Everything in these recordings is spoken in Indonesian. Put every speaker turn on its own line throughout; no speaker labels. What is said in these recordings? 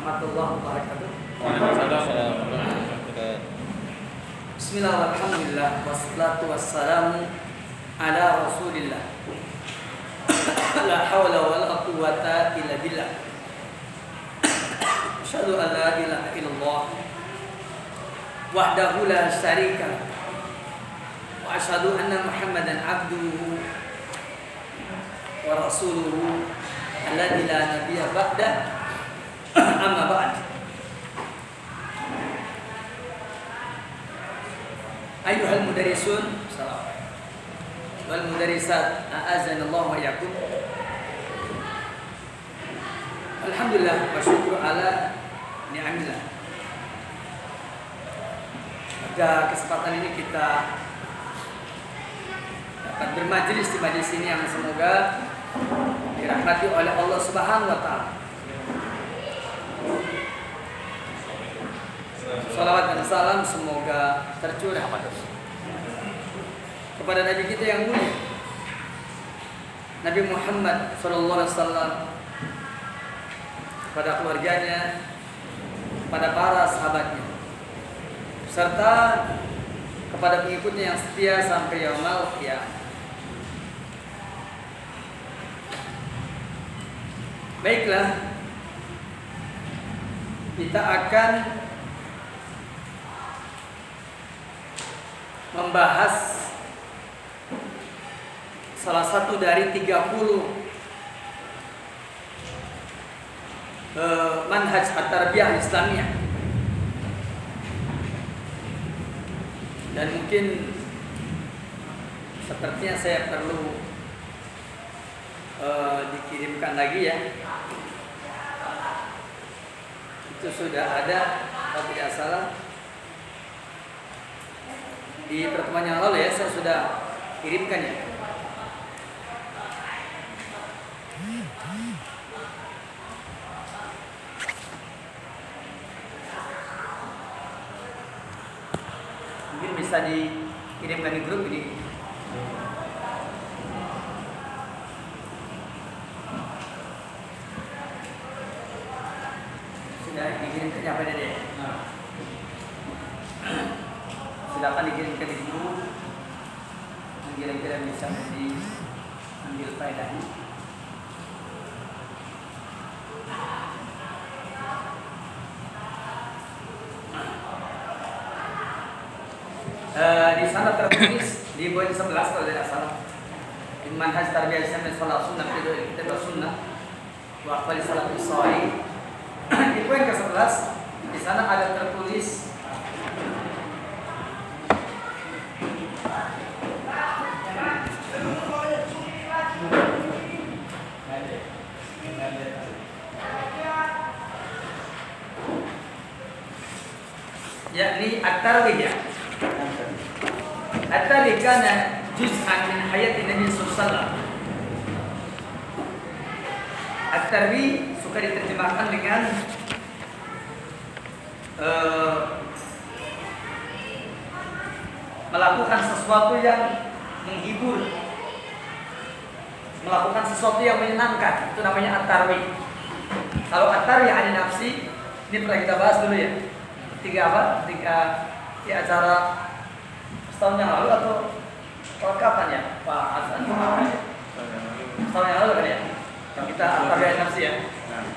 warahmatullahi wabarakatuh.
Waalaikumsalam.
Bismillah, alhamdulillah, wassalatu wassalamu ala rasulillah. La hawla wa la quwwata illa billah. Asyhadu an la ilaha illallah wahdahu la syarika lah. Wa asyhadu anna Muhammadan abduhu wa rasuluhu alladzi la nabiyya ba'da. Amma ba'd. Ayyuhal mudarrisun wal mudarrisat, a'azanallahu wa iyyakum. Alhamdulillah wa syukur ala ni'amillah. Pada kesempatan ini kita dapat bermajelis di majelis ini yang semoga dirahmati oleh Allah Subhanahu wa taala. Salawat dan salam semoga tercurah kepada Nabi kita yang mulia, Nabi Muhammad SAW, kepada keluarganya, kepada para sahabatnya, serta kepada pengikutnya yang setia sampai yaumul qiyamah. Baiklah, kita akan membahas salah satu dari 30 manhaj at-tarbiyah Islamiyah. Dan mungkin sepertinya saya perlu dikirimkan lagi ya. Itu sudah ada kalau tidak salah di pertemuan yang lalu ya, saya sudah kirimkan ya. Mungkin bisa dikirimkan di grup ini. Sudah dikirimkan apa Dede? Silakan dikirimkan di grup, kira-kira bisa diambil faedahnya. Di sana tertulis di poin 11 kalau tidak salah, manhaj tarbiyah Islam salat sunnah fi kitab sunnah wa aqwali salafus shalih. Di poin ke-11 di sana ada tertulis yakni at-tarwiyah. At-tarwiyah kana juz'an min hayati Nabi sallallahu alaihi wasallam. At-tarwiyah suka diterjemahkan dengan melakukan sesuatu yang menghibur, melakukan sesuatu yang menyenangkan, itu namanya at-tarwiyah. Kalau at-tarwiyah an nafsi, ini pernah kita bahas dulu ya. Ketika di acara setahun yang lalu atau kapan ya Pak Hasan? Setahun yang lalu kan ya, yang kita at-tarbiyah nafsi ya.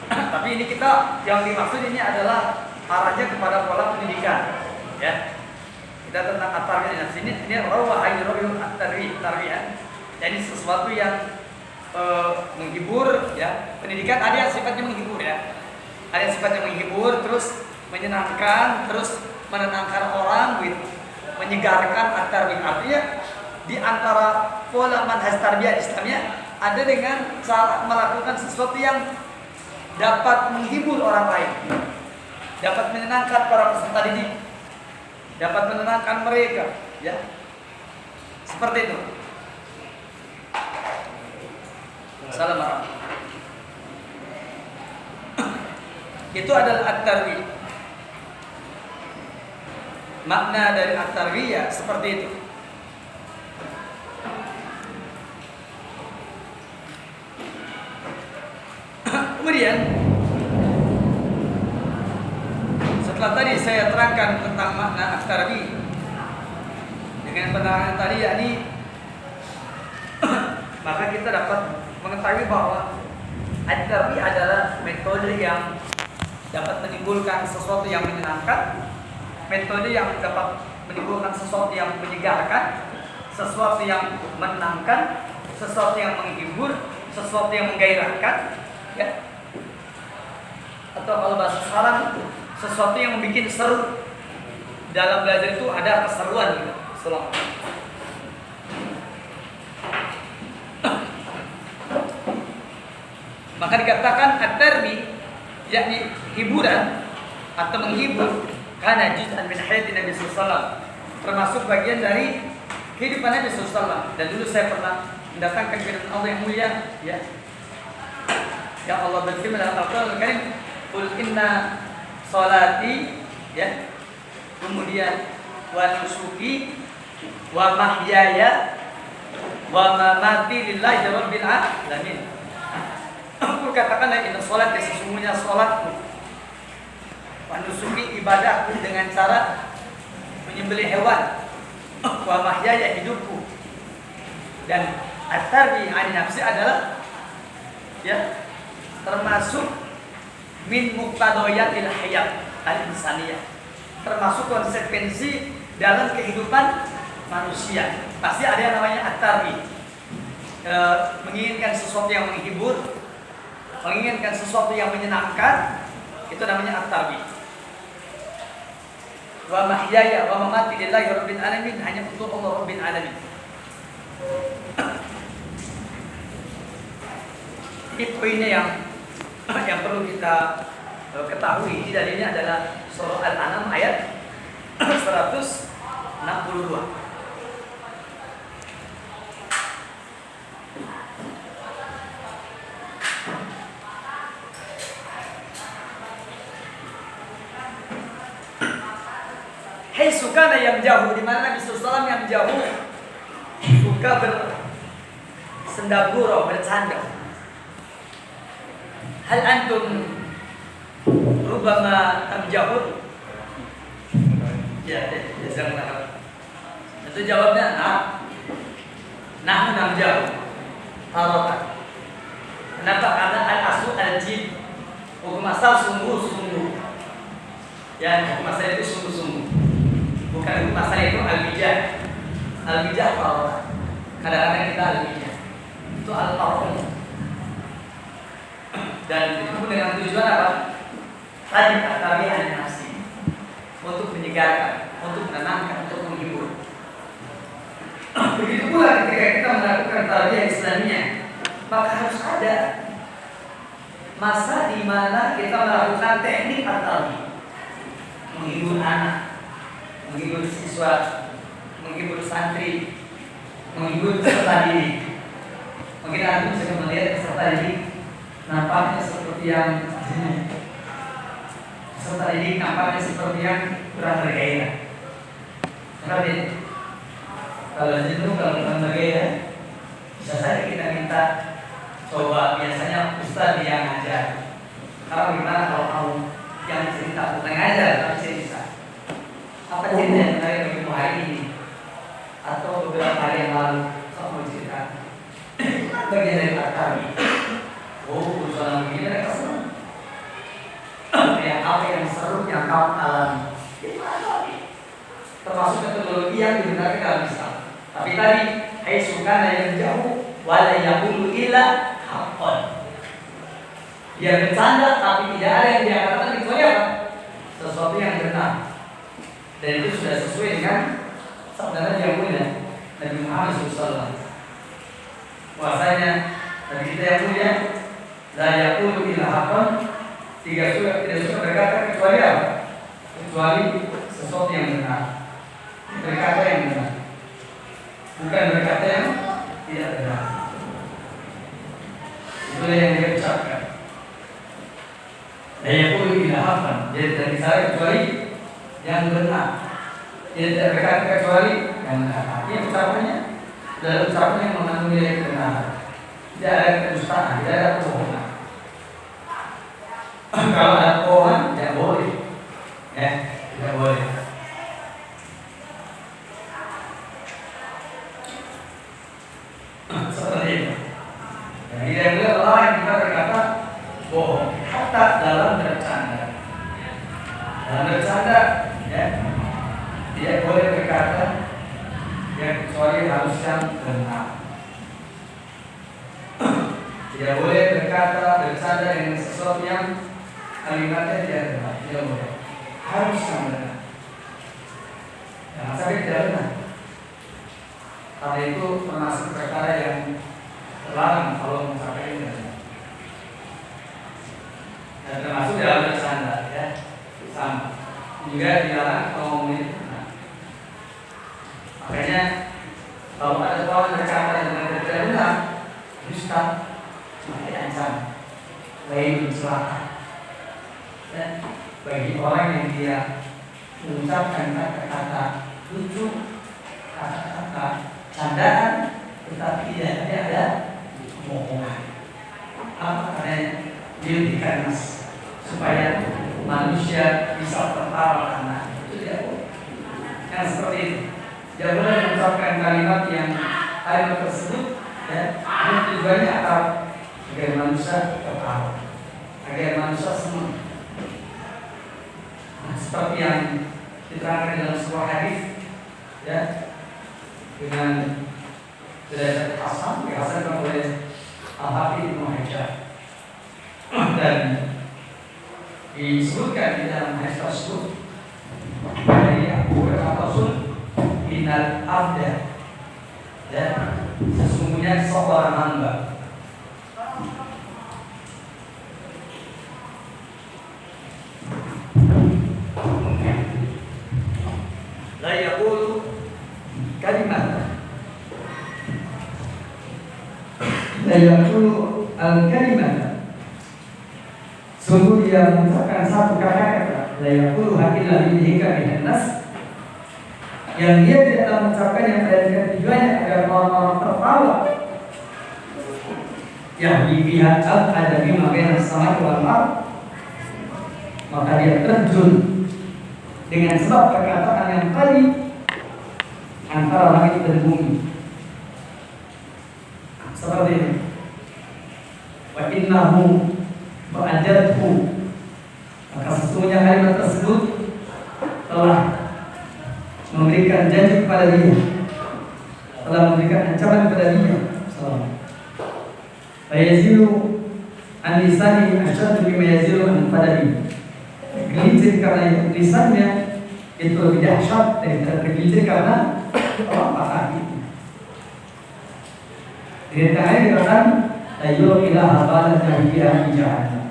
Tapi ini kita yang dimaksud ini adalah arahnya kepada pola pendidikan ya. Kita tentang at-tarbiyah nafsi ini rawahayu at-tarbiyah. Jadi sesuatu yang menghibur ya. Pendidikan ada yang sifatnya menghibur ya. Ada yang sifatnya menghibur, terus menyenangkan, terus menenangkan orang gitu, menyegarkan at-tarbiyah. Artinya di antara pola manhaj tarbiyah Islamnya ada dengan cara melakukan sesuatu yang dapat menghibur orang lain, dapat menyenangkan para peserta didik, dapat menenangkan mereka, ya. Seperti itu. Assalamualaikum. Itu adalah at-tarbiyah. Makna dari at-tarbiyah seperti itu. Kemudian setelah tadi saya terangkan tentang makna at-tarbi dengan penerangan tadi, yakni maka kita dapat mengetahui bahwa at-tarbi adalah metode yang dapat menimbulkan sesuatu yang menyenangkan, metode yang dapat menimbulkan sesuatu yang menyegarkan, sesuatu yang menenangkan, sesuatu yang menghibur, sesuatu yang menggairahkan, ya. Atau kalau bahasa sekarang, sesuatu yang membuat seru. Dalam belajar itu ada keseruan gitu. Maka dikatakan at-tarbi, yakni hiburan atau menghibur, karena juz'an min hayati Nabi sallallahu alaihi wasallam, termasuk bagian dari kehidupan Nabi sallallahu alaihi wasallam. Dan dulu saya pernah mendatangkan firman Allah yang mulia, ya. Yang Allah berfirman dalam Al-Qur'an Al-Karim, "Qul inna sholati," ya. Kemudian wa nusuki wa mahyaya wa mamati lillahi rabbil alamin. Aku katakanlah inna sholat, ya sesungguhnya sholatku, wa nusuki ibadahku dengan cara menyembelih hewan, wa mahyaya hidupku, dan at-tarbi an nafsi adalah, ya, termasuk min muqtadayatil hayat al-insaniyah, termasuk konsekuensi dalam kehidupan manusia. Pasti ada yang namanya at-tarbi, menginginkan sesuatu yang menghibur, menginginkan sesuatu yang menyenangkan, itu namanya at-tarbi. Wa mahyaya wa mamati lillahi rabbil alamin, hanya untuk Allah rabbil alamin. Ini poinnya yang perlu kita ketahui. Dalilnya adalah surah Al-An'am ayat 162. Hai suka yang jauh, di mana Nabi SAW yang jauh suka bersendagurau, bercanda. Hal antum rubama tamjahun? Ya, jazakallah. Itu jawabnya nahnu namjahun. Harokat. Kenapa? Karena al-asu al-jid, hukum asal sungguh-sungguh. Ya, hukum asal itu sungguh-sungguh. Bukan hukum asal itu al-bijah. Al-bijah harokat. Kadang-kadang kita al-bijah. Itu al-harokat. Dan itu dengan tujuan apa? Tadi at-tarbi an nafsi, untuk menyegarkan, untuk menenangkan, untuk menghibur. Begitu pula ketika kita melakukan tarbiyah Islamiyah, maka harus ada masa di mana kita melakukan teknik at-tarbi, menghibur anak, menghibur siswa, menghibur santri, menghibur peserta didik. Mungkin Anda bisa melihat peserta didik nampaknya seperti yang peserta didik nampaknya seperti yang kurang bergairah. Kenapa? Kalau jenuh, kalau kurang bergairah, bisa saja kita minta coba. Biasanya ustaz yang ngajar. Kalau gimana kalau kamu yang cerita, bukan ngajar tapi cerita. Apa cerita yang menarik bagimu hari ini atau beberapa hari yang lalu? Kamu cerita bagian dari at-tarbi. Oh, urusan begini mereka senang. Yang apa yang seru yang kamu alami? Itu ada. Termasuk metodologi yang digunakan dalam Islam. Tapi tadi, hai sukana yang jauh, wala yaqulu illa haqqan. Dia bercanda, tapi tidak ada yang dia katakan kecuali apa? Sesuatu yang benar. Dan itu sudah sesuai dengan sabda Nabi yang mulia, Nabi Muhammad SAW. Bahwasanya Nabi kita yang mulia, la yaqulu illa haqqan, tidak suka berkata kecuali apa? Kecuali sesuatu yang benar. Berkata yang benar, bukan berkata yang tidak benar. Itulah yang dia ucapkan. La yaqulu illa haqqan, jadi tidak bisa kecuali yang benar. Dia tidak berkata kecuali yang benar. Ini ucapannya adalah ucapan yang mengandung nilai kebenaran. Tidak ada kedustaan, tidak ada kebohongan. Kalau ada kebohongan, tidak boleh. Ya. bercanda. Dalam bercanda, ya, dia boleh berkata, ya kecuali harus yang benar. Tidak boleh berkata bercanda dengan sesuatu yang kalimatnya tidak benar. Tidak boleh. Harus yang benar. Jangan sampai tidak benar. Karena itu termasuk perkara yang terlarang kalau mencapai benar. Dan termasuk dalam bercanda, ya, sama. Juga dilarang kalau ngomongin benar. Makanya kalau ada kawan berkata dengan tidak benar, dusta, maka diancam, lain celaka. Bagi orang yang dia mengucapkan kata-kata lucu, kata-kata candaan, tetapi tidak ada kebohongan. Apa karena dia dikemas supaya manusia bisa tertawa karena itu tidak boleh. Yang seperti itu. Dia boleh mengucapkan kalimat yang kalimat tersebut, ya, ini tujuannya agar manusia tertawa, agar manusia senang. Seperti yang diterangkan dalam sebuah hadis, ya, dengan derajat hasan dihasilkan oleh Al-Hafidz Ibnu Hajar, dan disebutkan di dalam hadis tersebut dari Abu Rasul Innal abda, ya, sesungguhnya seorang hamba la yaqulu kalimat la yaqulu al-kalimat, sungguh dia mengucapkan satu kata-kata la yaqulu illa bihika minan nas, yang dia tidak mengucapkan yang pada tujuannya agar orang-orang tertawa, yang biha al-adabi maka sama wal ard, maka dia terjun dengan sebab perkataan yang tadi antara langit dan bumi. Seperti ini. Wa innahu ba'adatuhu, maka sesungguhnya kalimat tersebut telah memberikan janji kepada dia, telah memberikan ancaman kepada dia. Fayazilu an lisani asyaddu mimma yazilu an qadami. Tergelincir karena lisannya itu lebih dahsyat daripada tergelincir karena telapak kaki. Di tengahnya dikatakan ayyul ilaha bala jahiliyah jahannam.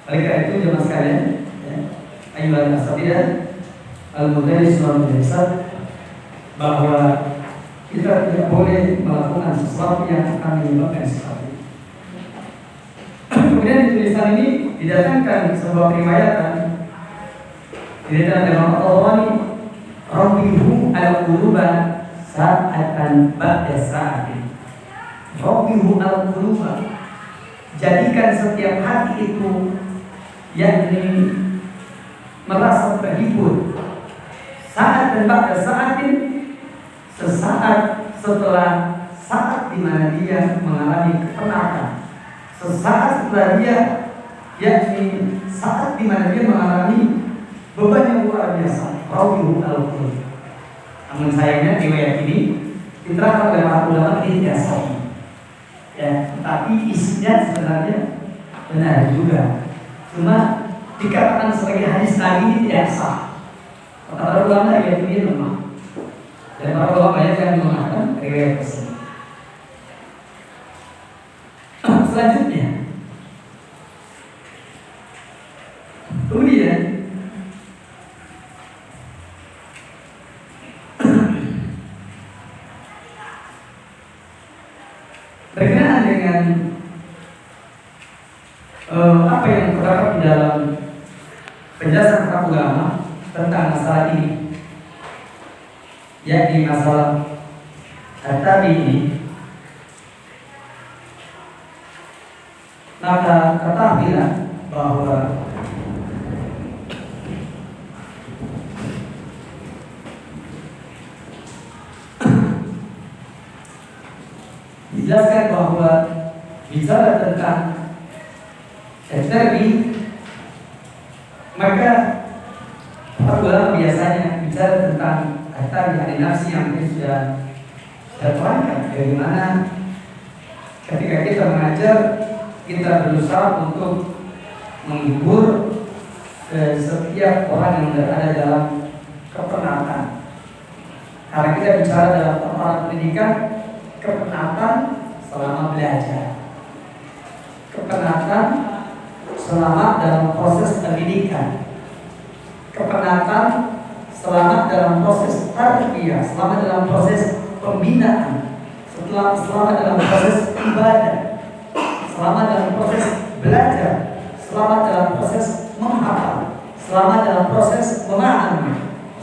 Oleh karena itu jemaah sekalian, ya, ayyuhal asatidah al-mudaris wal mudarisat, bahwa kita tidak boleh melakukan sesuatu yang akan menyebabkan sesuatu. Kemudian di tulisan ini didatangkan sebuah riwayatan didatangkan oleh Imam At-Tabrani, Rabbihu al-quluba sa'atan ba'da sa'atin. Rabbihu al-quluba, jadikan setiap hati itu yakni merasa terhibur, saat dan ba'da sa'atin, sesaat setelah saat di mana dia mengalami ketenangan, sesaat setelah dia, yakni saat di mana dia mengalami beban yang luar biasa. Rawihu al-qulub. Namun sayangnya riwayat ini diterangkan oleh para ulama tidak sahih, ya, tetapi isinya sebenarnya benar juga, cuma dikatakan sebagai hadis Nabi ini tidak sah. Kata para ulama riwayat ini lemah, dan para ulama banyak yang mengatakan riwayat tersebut. Selanjutnya, kemudian berkenaan dengan apa yang terdapat di dalam penjelasan para ulama tentang masalah ini, yakni masalah at-tabi'i, maka ketahuilah bahwa dijelaskan bahwa bicara tentang terbi, maka ulama biasanya bicara tentang at-tarbiyah nafsi yang kita sudah terangkan bagaimana ketika kita mengajar, kita berusaha untuk menghibur setiap orang yang berada dalam kepenatan. Karena kita bicara dalam perkara pendidikan, kepenatan selama belajar, kepenatan selama dalam proses pendidikan, kepenatan selama dalam proses tarbiyah, selama dalam proses pembinaan, selama dalam proses ibadah, selama dalam proses belajar, selama dalam proses menghafal, selama dalam proses memahami,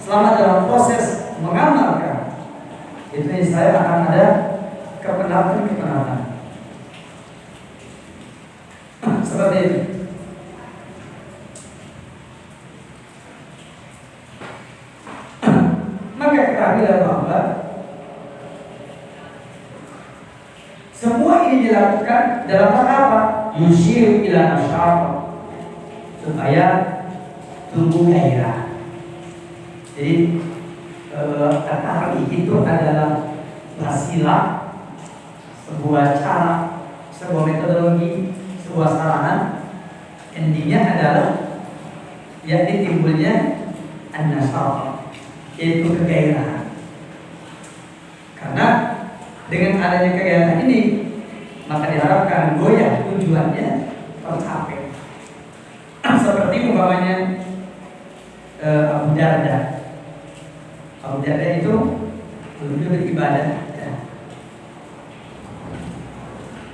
selama dalam proses mengamalkan. Itu saya akan ada kepenatan. Seperti itu. Maka ketahuilah bahwa semua ini dilakukan dalam rangka apa? Yusyir ila nasyata, supaya tumbuh gairah. Jadi at-tarbiyah itu adalah wasilah, sebuah cara, sebuah metodologi, sebuah sarana. Intinya adalah yakni timbulnya an-nasyata, yaitu kegairahan. Karena dengan adanya kegiatan ini, maka diharapkan goyah tujuannya tercapai. Seperti umpamanya Abu Darda. Abu Darda itu beliau beribadah, ya.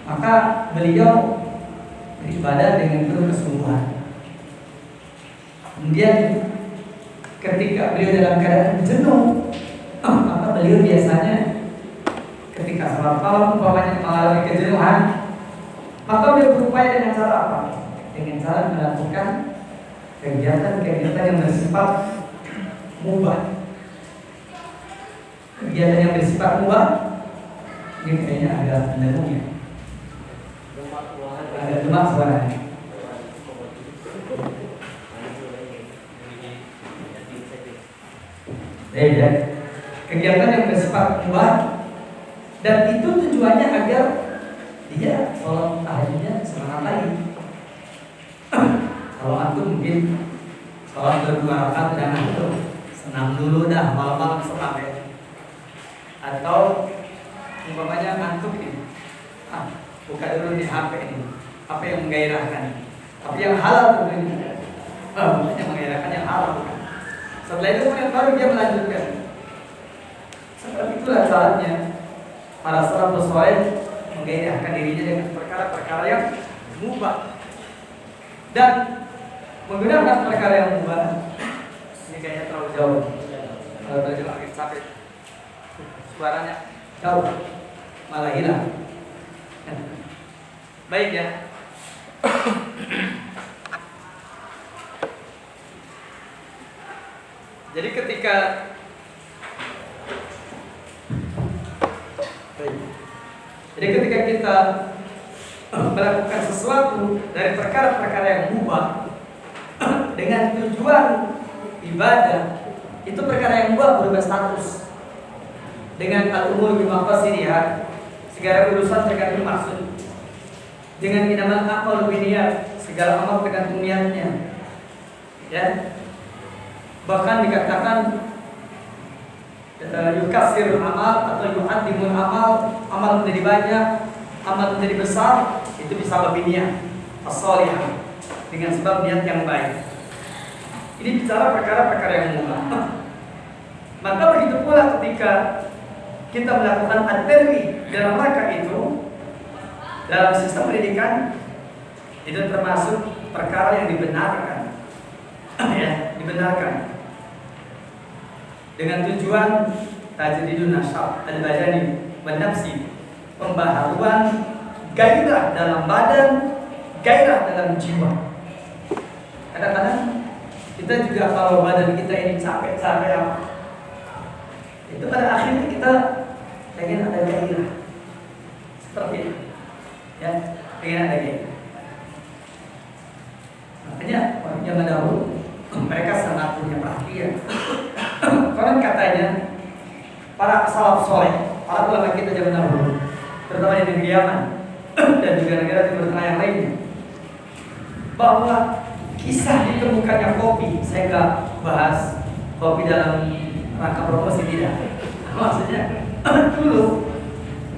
Maka beliau beribadah dengan penuh kesungguhan. Kemudian ketika beliau dalam keadaan jenuh, maka beliau biasanya ketika sholat malam umpamanya mengalami kejenuhan, maka beliau berupaya dengan cara apa? Dengan cara melakukan kegiatan-kegiatan yang bersifat mubah. Kegiatan yang bersifat mubah, ini kayaknya agak mendengung ya, agak lemak suaranya. Ya. Kegiatan yang bersifat mubah, dan itu tujuannya agar dia sholat tahajudnya semangat lagi. Kalau antum mungkin sholat berdua rakaat dan antum senam dulu dah malam-malam senam ya. Atau umpamanya antum ini, buka dulu di HP ini, apa yang menggairahkan, tapi yang halal tentunya, yang menggairahkan yang halal. Setelah itu kemudian baru dia melanjutkan. Seperti itulah caranya para salafus saleh menggairahkan dirinya dengan perkara-perkara yang mubah dan menggunakan perkara yang mubah. Ini kayaknya terlalu jauh. Kalau terlalu agak capek, suaranya jauh, malah hilang. Baik ya. Jadi ketika kita melakukan sesuatu dari perkara-perkara yang mubah dengan tujuan ibadah, itu perkara yang mubah berubah status. Dengan al-umur bimaqasidiha, segala urusan tergantung maksud. Dengan inamal aqal biniyat, segala amal tergantung niatnya. Ya. Bahkan dikatakan yukassirul amal atau yu'addimul amal menjadi banyak, amal menjadi besar, itu bisa babiniyah as-shalihah, dengan sebab niat yang baik. Ini bicara perkara-perkara yang mubah. Maka begitu pula ketika kita melakukan at-tarbiyah dalam rangka itu, dalam sistem pendidikan, itu termasuk perkara yang dibenarkan. Ya, dibenarkan. Dengan tujuan tajdidun nasyat al-badani wan nafsi, pembaharuan gairah dalam badan, gairah dalam jiwa. Kadang-kadang kita juga kalau badan kita ini capek-capek, itu pada akhirnya kita pengen ada gairah. Seperti itu. Ya, pengen ada gairah. Hanya orang zaman dahulu mereka sangat punya perhatian. Konon katanya para salaf soleh, para ulama kita zaman dahulu, terutama di negeri Yaman dan juga negara Timur Tengah yang lainnya, bahwa kisah ditemukannya kopi, saya nggak bahas kopi dalam rangka promosi, tidak. Maksudnya dulu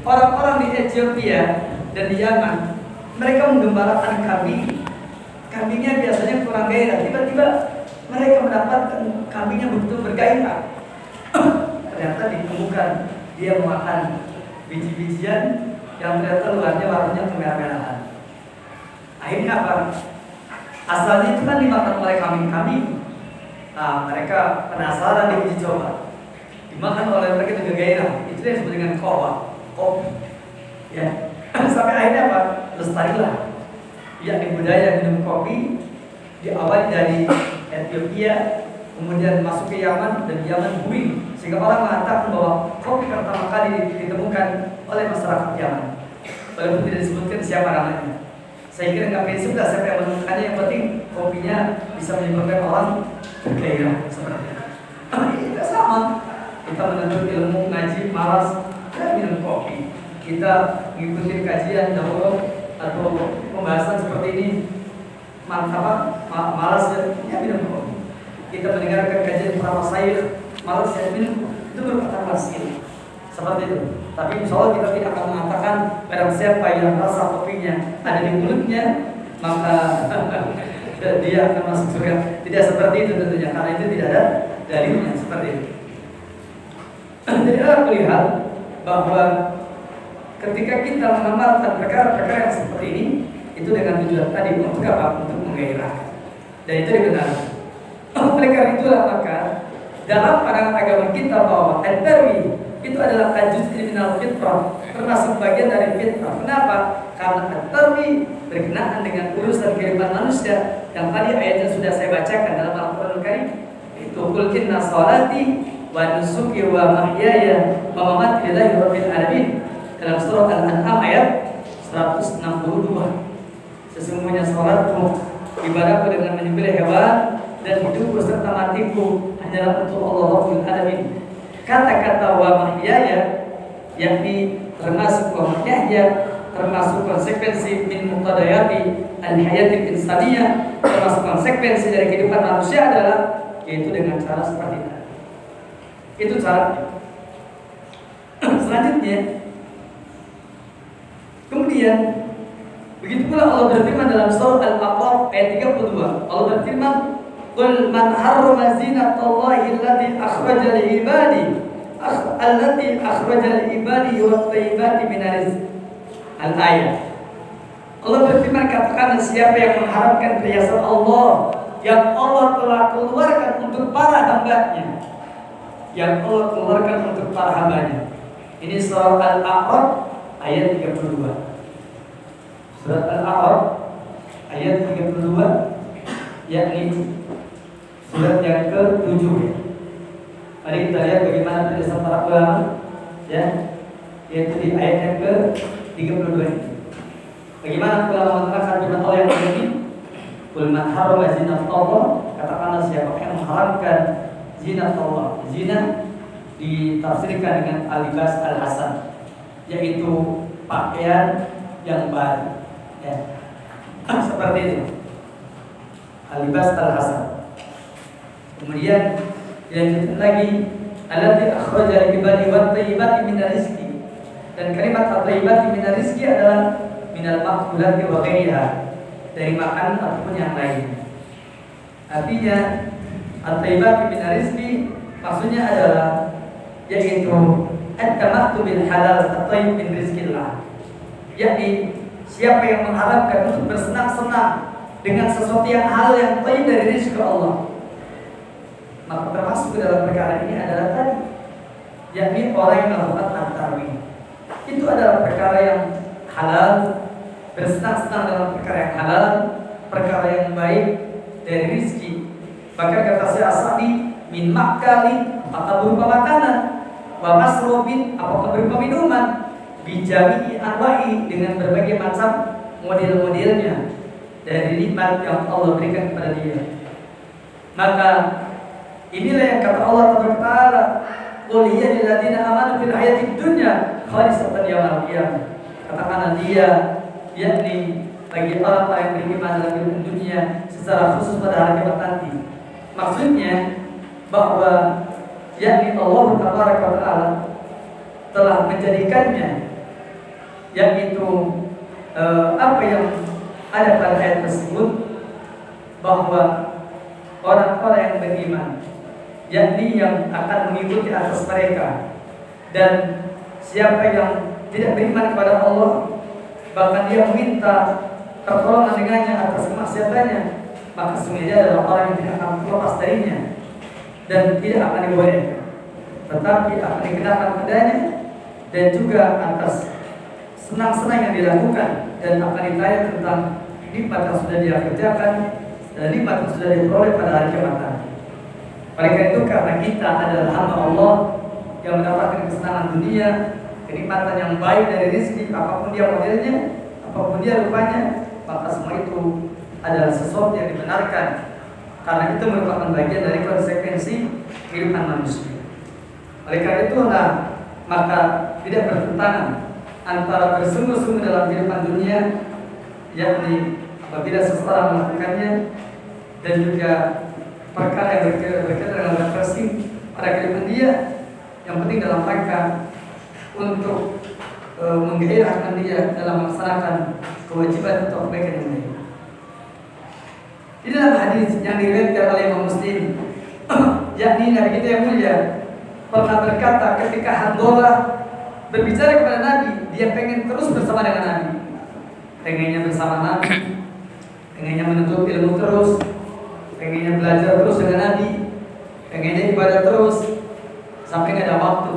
orang-orang di Ethiopia dan di Yaman, mereka menggembalakan kambing. Kambingnya biasanya kurang gairah. Tiba-tiba mereka mendapatkan kambingnya begitu bergairah. Ternyata ditemukan dia makan biji-bijian yang ternyata luarnya warnanya kemerah-merahan. Akhirnya apa? Asalnya itu kan dimakan oleh kambing-kambing. Nah, mereka penasaran diuji coba. Dimakan oleh mereka juga gairah. Itu yang disebut dengan kopi. Ya. Sampai akhirnya apa? Lestarilah. Yakni budaya minum kopi diawali dari Ethiopia, kemudian masuk ke Yaman, dan Yaman booming sehingga orang mengatakan bahwa kopi pertama kali ditemukan oleh masyarakat Yaman. Walaupun tidak disebutkan siapa namanya. Saya kira nggak prinsip lah siapa yang menemukannya, yang penting kopinya bisa menyebabkan orang bergairah seperti itu. Kita sama, kita menuntut ilmu, ngaji, malas, dan minum kopi. Kita mengikuti kajian dahulu atau pembahasan seperti ini, malas ya minum kopi. Kita mendengarkan kajian para masyayikh, malas ya minum, itu merupakan masalah seperti itu. Tapi insya Allah kita tidak akan mengatakan barang siapa yang rasa kopinya ada di mulutnya maka dia akan masuk surga. Tidak seperti itu tentunya, karena itu tidak ada dalilnya seperti itu. Jadi aku lihat bahwa ketika kita mengamalkan perkara-perkara yang seperti ini, itu dengan tujuan tadi untuk apa? Untuk menggairahkan. Dan itu dibenarkan. Oleh karena itulah maka dalam pandangan agama kita bahwa at-tarwi itu adalah juz' minal fitrah, termasuk bagian dari fitrah. Kenapa? Karena at-tarwi berkenaan dengan urusan kehidupan manusia yang tadi ayatnya sudah saya bacakan dalam Al-Qur'an Al-Karim. Itu qul inna sholati wa nusuki wa mahyaya wa mamati lillahi rabbil alamin. Dalam surah Al-An'am ayat 162. Sesungguhnya salatku, ibadahku dengan menyembelih hewan, dan hidupku serta matiku hanyalah untuk Allah Rabbul Alamin. Kata-kata wa mahyaya yakni termasuk wa mahyaya, termasuk konsekuensi min muqtadayati al-hayatil insaniyah, termasuk konsekuensi dari kehidupan manusia adalah yaitu dengan cara seperti itu. Itu cara. Selanjutnya, kemudian begitu pula Allah berfirman dalam surah Al-A'raf ayat 32. Allah berfirman, "Qul man harrama zinatallahi allati akhraja li ibadi wat thayyibati minar rizq." Al-ayat. Allah berfirman, katakan siapa yang mengharamkan perhiasan Allah yang Allah telah keluarkan untuk para hambanya. Yang Allah keluarkan untuk para hambanya. Ini surah Al-A'raf ayat 32. Surat Al-A'raf ayat 32, yakni surat yang ke-7. Mari kita lihat bagaimana penjelasan para ulama, ya, yaitu di ayat yang ke-32 ini. Bagaimana ulama menerangkan firman Allah yang begini? Qul man harrama zinatallahi, katakanlah siapa yang mengharamkan zinatullah. Zina ditafsirkan dengan al-libas al-hasan, yaitu pakaian yang baru, ya. Seperti itu, al-libas al-hasan. Kemudian dilanjutkan lagi, allati akhraja ibadi wat thayyibati minar rizqi. Dan kalimat at-thayyibati minar rizqi adalah minal maqbulati wa ghairiha, dari makan ataupun yang lain. Artinya at-thayyibati minar rizqi maksudnya adalah yaitu at-tamattu bil halal at-thayyib min rizqillah. Yakni siapa yang mengharapkan untuk bersenang-senang dengan sesuatu yang halal yang thayyib dari rezeki Allah, maka termasuk dalam perkara ini adalah tadi, yakni orang yang melakukan at-tarwih. Itu adalah perkara yang halal, bersenang-senang dalam perkara yang halal, perkara yang baik dari rezeki. Bahkan kata Syekh As-Sa'di, min makali, maka berupa makanan, wa masrobin, apakah berupa minuman, bijami anwa'i, dengan berbagai macam model-modelnya. dari nikmat yang Allah berikan kepada dia. Maka inilah yang kata Allah Taala, "Qul hiya lil ladzina amanu fil hayatid dunya khalisatan yaumil qiyamah." Katakanlah dia, yakni bagi orang-orang yang beriman dalam kehidupan dunia secara khusus pada hari kiamat nanti. Maksudnya bahwa yakni Allah Taala telah menjadikannya, yaitu apa yang ada pada ayat tersebut, bahwa orang-orang yang beriman, yakni yang akan mengikuti atas mereka, dan siapa yang tidak beriman kepada Allah, bahkan dia meminta pertolongan dengannya atas kemaksiatannya, maka sesungguhnya adalah orang yang tidak akan lepas darinya dan tidak akan dibolehkan, tetapi akan dikenakan padanya, dan juga atas senang-senang yang dilakukan, dan akan ditanya tentang nikmat yang sudah dia kerjakan dan nikmat yang sudah diperoleh pada hari kiamat nanti. Oleh karena itu, karena kita adalah hamba Allah yang mendapatkan kesenangan dunia, kenikmatan yang baik dari rezeki, apapun dia modelnya, apapun dia rupanya, maka semua itu adalah sesuatu yang dibenarkan, karena itu merupakan bagian dari konsekuensi kehidupan manusia. Oleh karena itu, maka tidak bertentangan antara bersungguh-sungguh dalam kehidupan dunia, yakni apabila seseorang melakukannya, dan juga perkara yang berkaitan dengan refreshing pada kehidupan dia, yang penting dalam rangka untuk menggairahkan dia dalam melaksanakan kewajiban atau kebaikan yang lain. Di dalam hadis yang diriwayatkan oleh Imam Muslim, yakni Nabi kita yang mulia pernah berkata ketika Handolah berbicara kepada Nabi, dia pengen terus bersama dengan Nabi, pengennya bersama Nabi, pengennya menuntut ilmu terus, pengennya belajar terus dengan Nabi, pengennya ibadah terus sampai nggak ada waktu.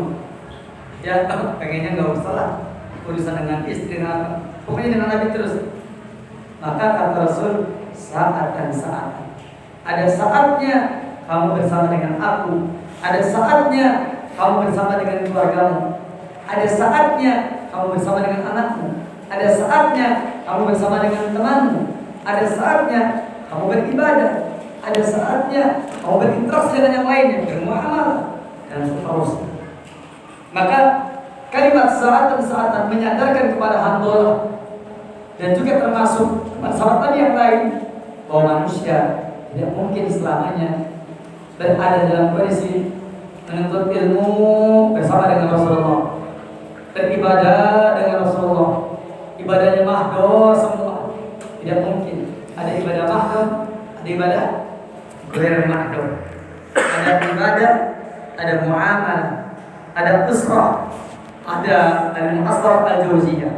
Ya, pengennya nggak usah lah urusan dengan istri, dengan pokoknya dengan Nabi terus. Maka kata Rasul, saat dan saat. Ada saatnya kamu bersama dengan aku, ada saatnya kamu bersama dengan keluargamu, ada saatnya kamu bersama dengan anakmu, ada saatnya kamu bersama dengan temanmu, ada saatnya kamu beribadah, ada saatnya kamu berinteraksi dengan yang lainnya, bermuamalah, dan seterusnya. Maka kalimat saat dan saatan menyadarkan kepada Handolah dan juga termasuk sahabat Nabi yang lain bahwa manusia tidak mungkin selamanya berada dalam kondisi menuntut ilmu bersama dengan Rasulullah, beribadah dengan Rasulullah, ibadahnya mahdoh semua. Tidak mungkin. Ada ibadah mahdoh, ada ibadah ghair mahdoh, ada ibadah, ada muamalah, ada usrah, ada al-mu'asrah al-jawziyah,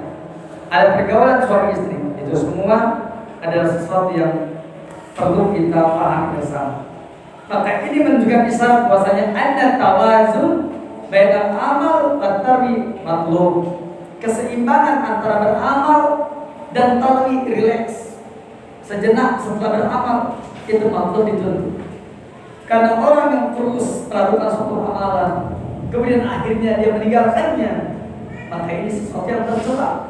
ada pergaulan suami istri. Itu semua adalah sesuatu yang perlu kita pahami bersama. Maka ini menunjukkan bisa bahwasanya ada tawazun baina amal wa tarwi matlub, keseimbangan antara beramal dan tarwi, relax sejenak setelah beramal, itu matlub dituntut. Karena orang yang terus melakukan suatu amalan kemudian akhirnya dia meninggalkannya, maka ini sesuatu yang tercela.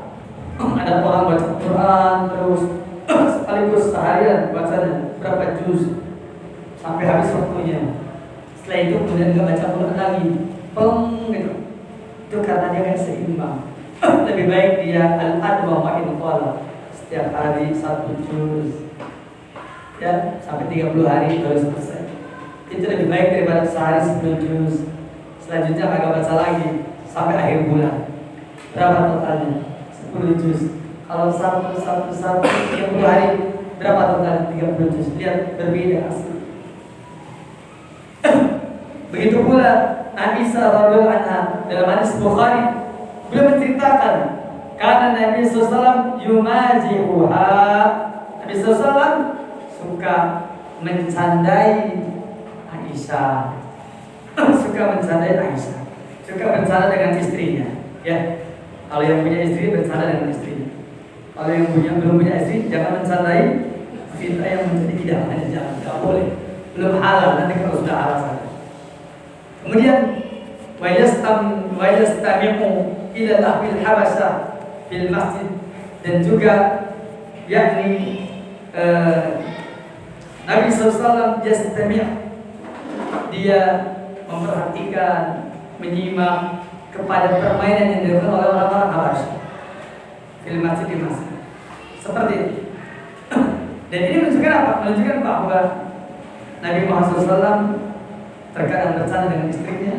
Ada orang baca Quran terus sekaligus seharian bacanya berapa juz sampai habis waktunya. Setelah itu kemudian dia baca Quran lagi, gitu. Itu karena dia kan seimbang. Lebih baik dia al-adwa ma'in qala, setiap hari 1 juz, ya, sampai 30 hari baru selesai. Itu lebih baik daripada sehari 10 juz. Selanjutnya agak baca lagi sampai akhir bulan. Berapa totalnya? 10 juz. Kalau 30 hari berapa totalnya? 30 juz. Lihat berbeda asli. Begitu pula Nabi sallallahu alaihi wasallam dalam hadis Bukhari beliau menceritakan karena Nabi sallallahu alaihi wasallam yumazihuha. Nabi sallallahu alaihi wasallam suka mencandai Aisyah. Suka bercanda Aisyah, suka bercanda dengan istrinya, ya. Kalau yang punya istri bercanda dengan istrinya. Kalau yang belum punya istri jangan mencandai kita yang menjadi idamannya, jangan, tidak boleh. Belum halal, nanti kalau sudah halal saja. Kemudian wajastami'u ila lahbil habasah fil masjid, dan juga yakni Nabi SAW dia memperhatikan, menyimak kepada permainan yang dilakukan oleh orang-orang Habasyah film masjid di Mesir. Seperti itu. Dan ini menunjukkan apa? Menunjukkan bahwa Nabi Muhammad SAW terkadang bersama dengan istrinya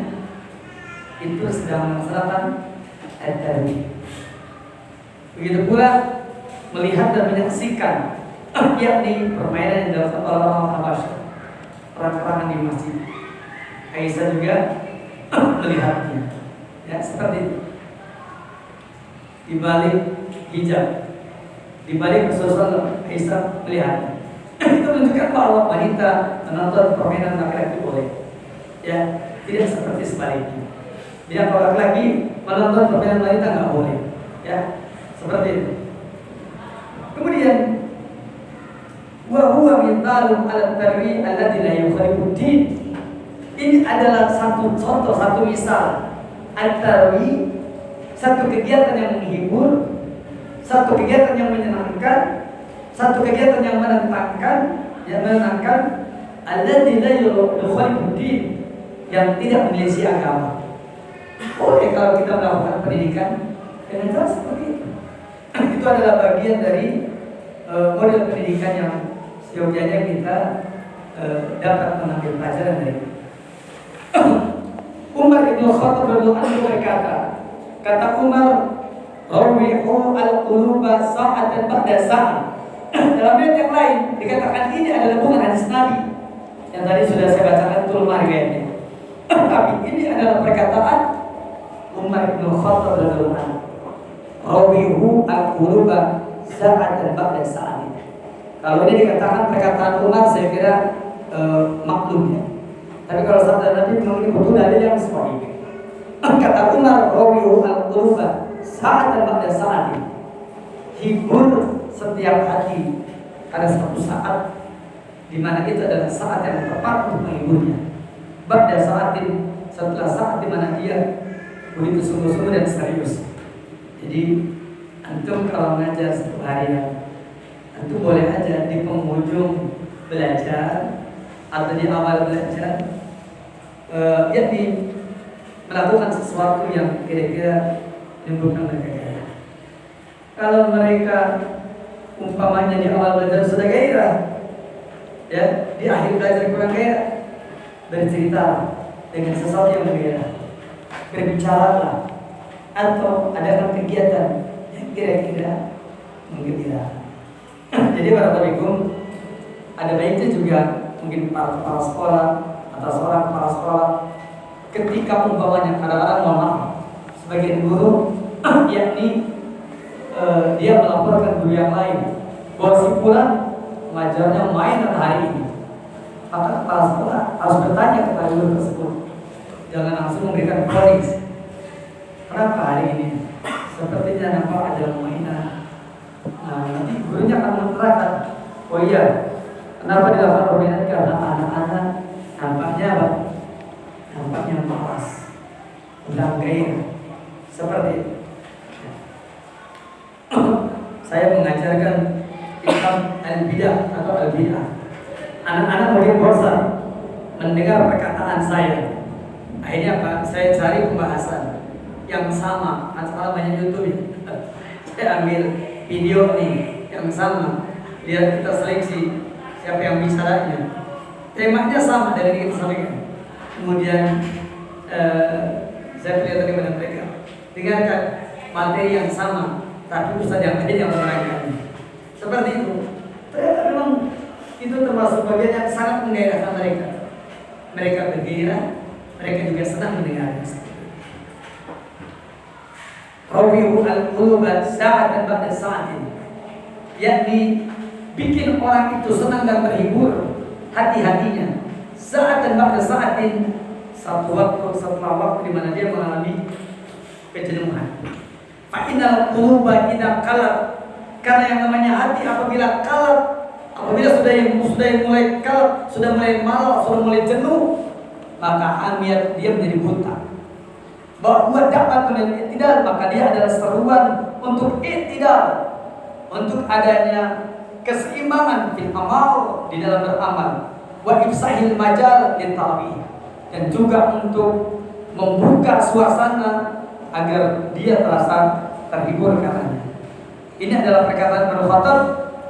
itu sedang melaksanakan at-tarwih. Begitu pula melihat dan menyaksikan yakni permainan yang dilakukan oleh orang Habasyah, perang-perangan di masjid. Aisyah juga melihatnya. Ya, seperti itu. Di balik hijab, di balik Rasulullah, Aisyah melihatnya. Itu menunjukkan bahwa wanita menonton permainan laki-laki boleh. Ya, tidak seperti sebaliknya. Dia kalau laki-laki menonton permainan wanita nggak boleh. Ya, seperti itu. Kemudian wa huwa mithalun 'ala tarwi alladhi la yukhalifu din. Ini adalah satu contoh, satu misal at-tarwi, satu kegiatan yang menghibur, satu kegiatan yang menyenangkan, satu kegiatan yang menenangkan, alladhi la yukhalifu din, yang tidak menyelisih agama. Boleh kalau kita melakukan pendidikan dengan cara seperti itu. Itu adalah bagian dari model pendidikan yang seyogyanya kita dapat mengambil pelajaran dari itu. Umar bin Khattab radhiyallahu anhu berkata, kata Umar, rawihu al-quluba sa'atan ba'da sa'ah. Dalam ayat yang lain dikatakan ini adalah bukan hadis Nabi yang tadi sudah saya bacakan turun marganya. Tapi ini adalah perkataan Umar bin Khattab radhiyallahu anhu. Rawihu al-quluba sa'atan ba'da sa'ah. Kalau ini dikatakan perkataan Umar, saya kira maklumnya. Tapi kalau sabda Nabi memang ini betul dalil yang sahih. Kata Umar, rawihu al-quluba sa'atan ba'da sa'ah. Hibur setiap hati ada satu saat di mana itu adalah saat yang tepat untuk menghiburnya. Ba'da sa'atin, setelah saat di mana dia begitu sungguh-sungguh dan serius. Jadi antum kalau ngajar satu harian, antum boleh aja di penghujung belajar atau di awal belajar, yakni melakukan sesuatu yang kira-kira menimbulkan mereka gairah. Kalau mereka umpamanya di awal belajar sudah gairah, ya di akhir belajar kurang gairah, bercerita dengan sesuatu yang bergairah, berbicaralah atau adakan kegiatan yang kira-kira menggembirakan. Jadi para tabi'un, ada baiknya juga mungkin para kepala sekolah atau seorang kepala sekolah ketika umpamanya kadang-kadang mohon maaf sebagian guru yakni dia melaporkan guru yang lain bahwa si pulang mengajarnya main hari ini, maka kepala sekolah harus bertanya kepada guru tersebut, jangan langsung memberikan vonis. Kenapa hari ini? Sepertinya nampak ada mainan. Nah, nanti gurunya akan menerangkan, oh iya, kenapa dilakukan permainan? Karena anak-anak nampaknya apa? Nampaknya malas, hilang gairah. Seperti itu. Saya mengajarkan kitab al-bidah atau al-bidah. Anak-anak mungkin bosan mendengar perkataan saya. Akhirnya apa? Saya cari pembahasan yang sama, acara banyak YouTube. Saya ambil video nih yang sama, lihat kita seleksi siapa yang bicaranya, temanya sama dari yang kita sampaikan. Kemudian saya lihat dari mana mereka dengarkan materi yang sama, tapi ustaz yang lain yang menerangkannya. Seperti itu. Ternyata memang itu termasuk bagian yang sangat menggairahkan mereka. Mereka bergairah, mereka juga senang mendengarnya. Rawihu al-quluba sa'atan ba'da sa'atin, yakni bikin orang itu senang dan terhibur hati-hatinya. Sa'atan ba'da sa'atin, satu waktu setelah waktu di mana dia mengalami kejenuhan. Fa innal quluba idza qalat, karena yang namanya hati apabila qalat, apabila sudah mulai qalat, sudah mulai malas, sudah mulai jenuh, maka amiyat dia menjadi buta. Bahwa dapat tidak, maka dia adalah seruan untuk iktidal, untuk adanya keseimbangan fil amal, di dalam beramal, wa ifsahil majal litarwih, dan juga untuk membuka suasana agar dia terasa terhibur karenanya. Ini adalah perkataan Ibnu Khattab,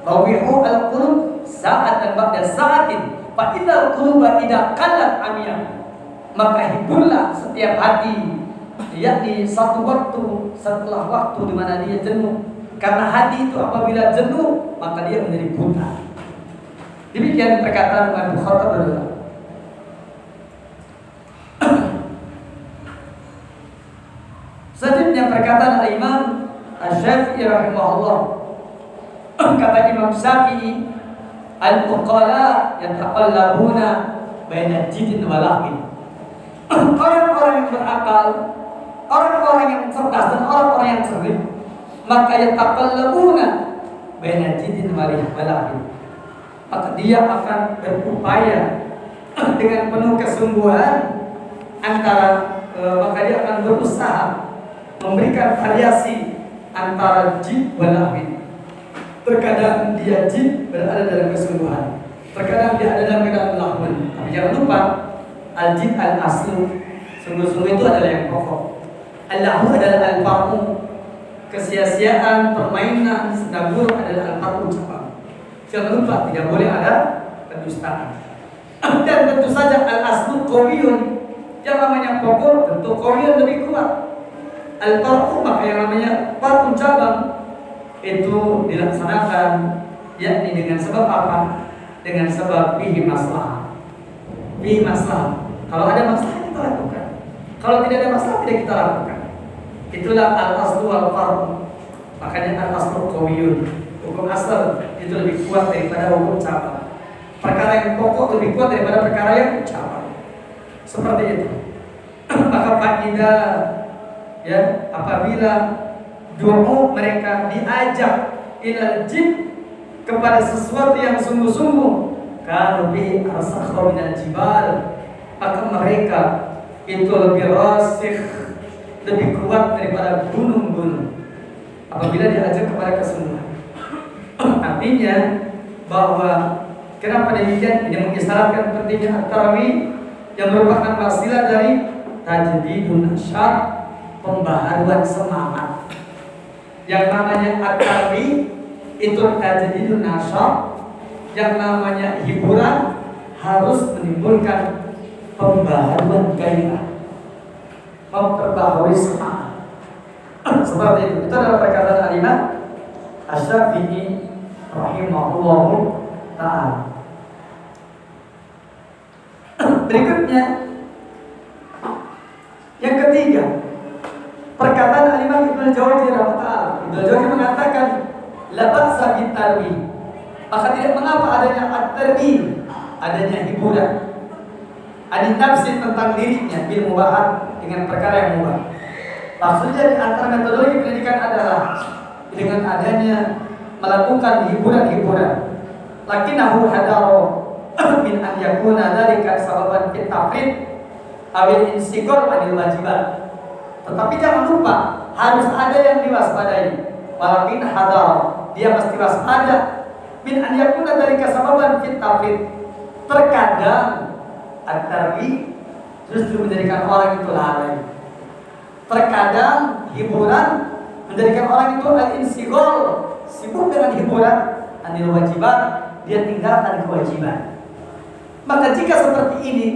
rawihu al-qulub sa'atan ba'da sa'atin fa innal quluba idza qallat amiyah. Maka hiburlah setiap hati, yakni satu waktu setelah waktu di mana dia jenuh. Karena hati itu apabila jenuh maka dia menjadi buta. Demikian perkataan Ibnu Khattab adalah. Selanjutnya perkataan Imam Asy-Syafi'i rahimahullah. Kata Imam Syafi'i, al-uqala yataqallabuna baina jiddin wa lahwin. Orang-orang yang berakal, orang-orang yang cerdas dan orang-orang yang cerdik, maka yataqallabuna baina jiddin wa lahwin. Maka dia akan berupaya dengan penuh kesungguhan antara maka dia akan berusaha memberikan variasi antara jid wa lahwin. Terkadang dia jid berada dalam kesungguhan, terkadang dia ada dalam keadaan lahwin. Tapi jangan lupa al-jid al-aslu, sungguh-sungguh itu adalah yang pokok. Al-lahu adalah al-far'u, kesia-siaan, permainan, sedang buruk adalah al-far'u cabang. Jangan lupa tidak boleh ada kedustaan. Dan tentu saja al-aslu qawiyun, yang namanya pokok tentu qawiyun lebih kuat. Al-far'u maka yang namanya far'u cabang itu dilaksanakan yakni dengan sebab apa? Dengan sebab fihi maslahah. Fihi maslahah. Kalau ada masalah kita lakukan. Kalau tidak ada masalah tidak kita lakukan. Itulah al-aslu wal-far'u. Makanya al-aslu qawiyun. Hukum asal itu lebih kuat daripada hukum cabang. Perkara yang pokok lebih kuat daripada perkara yang cabang. Seperti itu. Maka faida ya, apabila doa mereka diajak ilal jib kepada sesuatu yang sungguh-sungguh, kalau bi arsakha minal jibal, maka mereka itu lebih rasikh, lebih kuat daripada gunung-gunung apabila diajak kepada kesungguhan. Artinya bahwa kenapa demikian? Ini mengisyaratkan pentingnya at-tarawih yang merupakan wasilah dari tajdidun nasyat, pembaharuan semangat. Yang namanya at-tarawih itu tajdidun nasyat, yang namanya hiburan harus menimbulkan pembaharuan gairah, memperbaharui semangat. Seperti itu. Itu adalah perkataan Imam Asy-Syafi'i rahimahullahu ta'ala. Berikutnya yang ketiga, perkataan Imam Ibnu Jauzi rahimahullah. Ibnu Jauzi mengatakan la ba'sa bit-tarwih. Maka tidak mengapa adanya at-tarwih, adanya hiburan. Ada tafsir tentang dirinya bil mubahat, dengan perkara yang mubah. Maksudnya di antara metodologi pendidikan adalah dengan adanya melakukan hiburan-hiburan. Lakinnahu hadaro min an yakuna dzalika sababan fit tafrid awil insiqal anil wajibat. Tetapi jangan lupa harus ada yang diwaspadai. Walakin hadar, dia mesti waspada min an yakuna dzalika sababan fit tafrid. Terkadang at-tarwih justru menjadikan orang itu lalai. Terkadang hiburan menjadikan orang itu al-insiqal, sibuk dengan hiburan, anil wajibat, dia tinggalkan kewajiban. Maka jika seperti ini,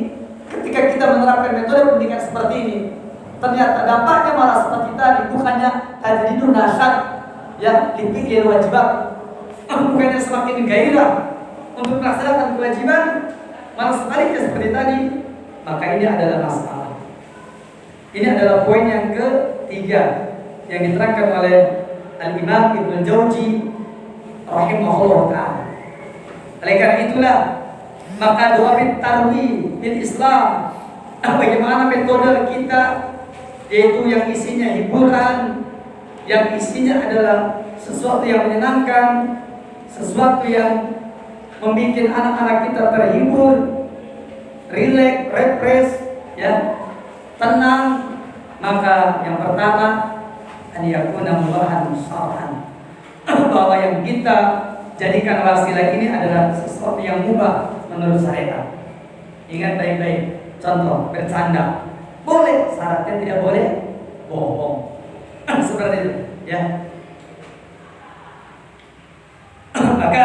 ketika kita menerapkan metode pendidikan seperti ini, ternyata dampaknya malah seperti tadi, bukannya tajdidun nasyat ya lifi'il wajibat, bukannya semakin gairah untuk melaksanakan kewajiban, malah sebaliknya seperti tadi. Maka ini adalah masalah. Ini adalah poin yang ketiga yang diterangkan oleh Al-Imam Ibnu Jauzi rahimahullah ta'ala. Oleh karena itulah maka doa tarwih bil Islam, bagaimana metode kita, yaitu yang isinya hiburan, yang isinya adalah sesuatu yang menyenangkan, sesuatu yang membuat anak-anak kita terhibur, rileks, refresh, ya, tenang. Maka yang pertama an yakuna mubahan syar'an, bahwa yang kita jadikan wasilah ini adalah sesuatu yang mubah menurut syariat. Ingat baik-baik. Contoh, bercanda boleh, syaratnya tidak boleh bohong. Seperti itu, ya. Maka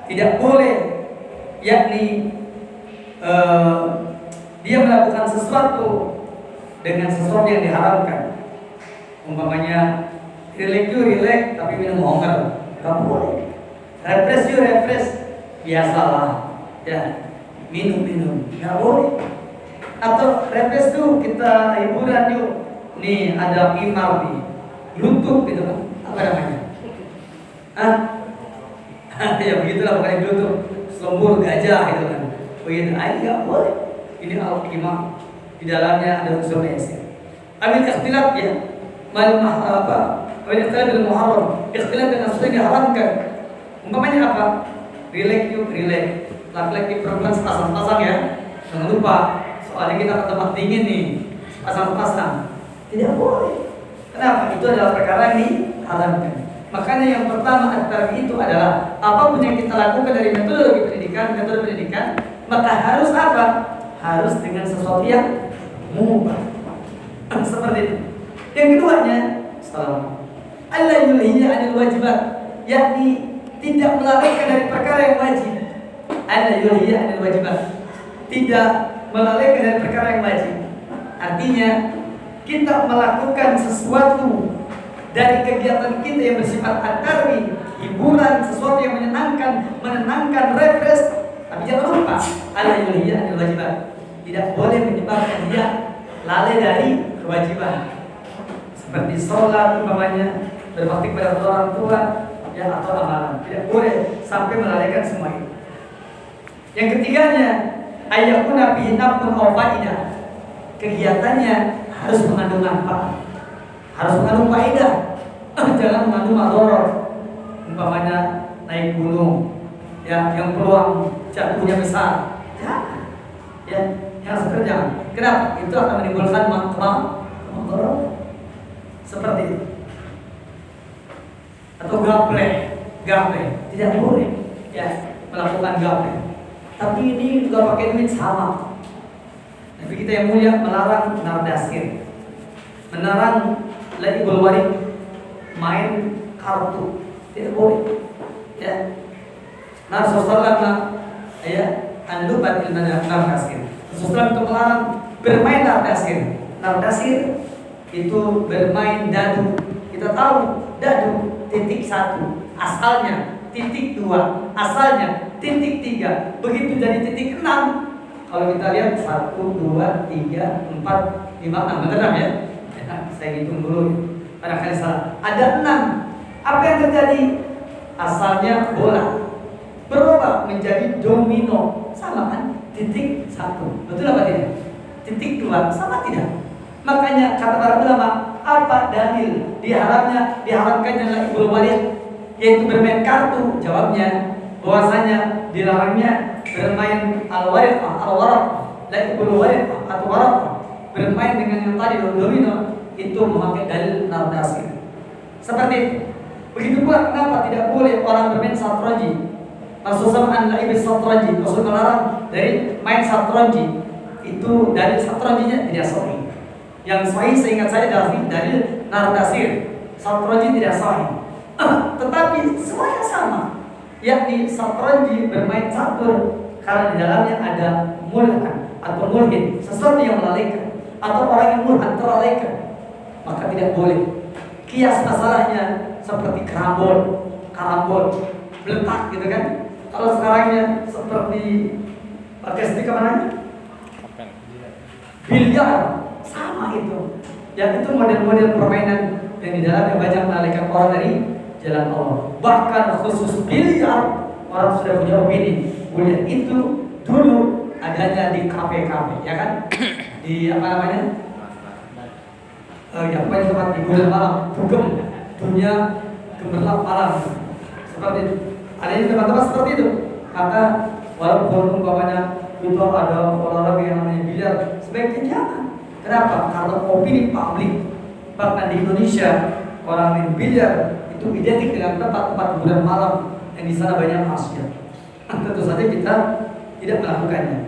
tidak boleh, yakni dia melakukan sesuatu dengan sesuatu yang diharamkan. Umpamanya relax tapi minum homer, nggak boleh. Refresh biasalah, ya, minum, nggak boleh. Atau refresh tuh kita hiburan yuk, nih ada imam nih, Bluetooth gitu kan, apa namanya? Ya begitulah bukan Bluetooth, selembur gajah gitu kan. Begitu, ini nggak boleh. Ini al-imam, di dalamnya ada unsur mesir. Ambil ikhtilaf ya, ambil ikhtilaf dengan muharram, ikhtilaf dengan sesuatu yang diharamkan. Umpamanya apa? Relax. Laki-laki perempuan sepasang-pasang ya. Jangan lupa, soalnya kita ke tempat dingin nih, pasang-pasang. Tidak boleh. Kenapa? Itu adalah perkara yang diharamkan. Makanya yang pertama at-tarbi itu adalah apapun yang kita lakukan dari metode pendidikan, maka harus apa? Harus dengan sesuatu yang mubah. Seperti itu. Yang keduanya, Allah yulhiya 'anil wajibat, yakni tidak melalaikan dari perkara yang wajib. Allah yulhiya 'anil wajibat, tidak melalaikan dari perkara yang wajib. Artinya kita melakukan sesuatu dari kegiatan kita yang bersifat at-tarbi, hiburan, sesuatu yang menenangkan, refresh. Tapi jangan lupa, Allah yulhiya 'anil wajibat, tidak boleh menyebabkan dia lalai dari kewajiban. Seperti sholat umpamanya, berbakti kepada orang tua, ya, atau amalan. Tidak boleh sampai melalaikan semua itu. Yang ketiganya, ayyakuna bihi naf'un aw fa'idah. Kegiatannya harus mengandung manfaat, harus mengandung faedah. Jangan mengandung madharat. Umpamanya naik gunung, ya, yang peluang jatuhnya besar. Jangan. Ya, yang seperti jangan. Kenapa? Itu akan menimbulkan madharat. Seperti itu. Atau gaple, tidak boleh, ya, melakukan gaple. Tapi ini juga pakai duit sama. Nabi kita yang mulia melarang nardasir, melarang laibul warid, main kartu, tidak boleh. Ya, Rasulullah ya, anlubat ilmana nardasir. Rasulullah itu melarang bermain nardasir. Nardasir itu bermain dadu. Kita tahu dadu titik 1 asalnya, titik 2 asalnya, titik 3 begitu jadi titik 6. Kalau kita lihat 1, 2, 3, 4, 5, 6, benar ya? Saya hitung dulu, barangkali salah. Ada 6. Apa yang terjadi? Asalnya bola berubah menjadi domino, sama kan? Titik 1, betul apa tidak? Titik 2, sama tidak? Makanya kata para ulama, apa dalil diharamkannya laibul warid, yaitu bermain kartu? Jawabnya bahwasanya dilarangnya bermain al-warid, laibul warid atau warid, bermain dengan yang tadi domino, itu memakai dalil nardasir. Seperti itu. Begitu pula kenapa tidak boleh orang bermain satranji? Rasulullah an laib satranji, Rasul melarang dari main satranji. Itu dalil satranjinya tidak sahih. Yang sahih seingat saya dari nardasir, satranji tidak sahih. Tetapi semuanya sama, yakni satranji bermain catur karena di dalamnya ada mulhan atau mulhin, sesuatu yang melalaikan, atau orang yang mulhan terlalaikan, maka tidak boleh. Kias masalahnya seperti karambol, beletak gitu kan. Kalau sekarangnya seperti pakai stick mana? Biliar. Sama itu. Yang itu model-model permainan yang di dalamnya banyak mengalihkan orang dari jalan Allah. Bahkan khusus biliar, orang sudah punya opini. Biliar itu dulu adanya di kafe-kafe, ya kan? Di apa namanya? Yang paling tempat hiburan malam, dugem, dunia gemerlap malam. Seperti itu. Adanya tempat-tempat seperti itu. Maka walaupun umpamanya itu ada olahraga yang namanya biliar, sebaiknya jangan. Kenapa? Karena opini publik, bahkan di Indonesia, orang main biliar itu identik dengan tempat-tempat hiburan malam, yang di sana banyak maksiat. Tentu saja kita tidak melakukannya.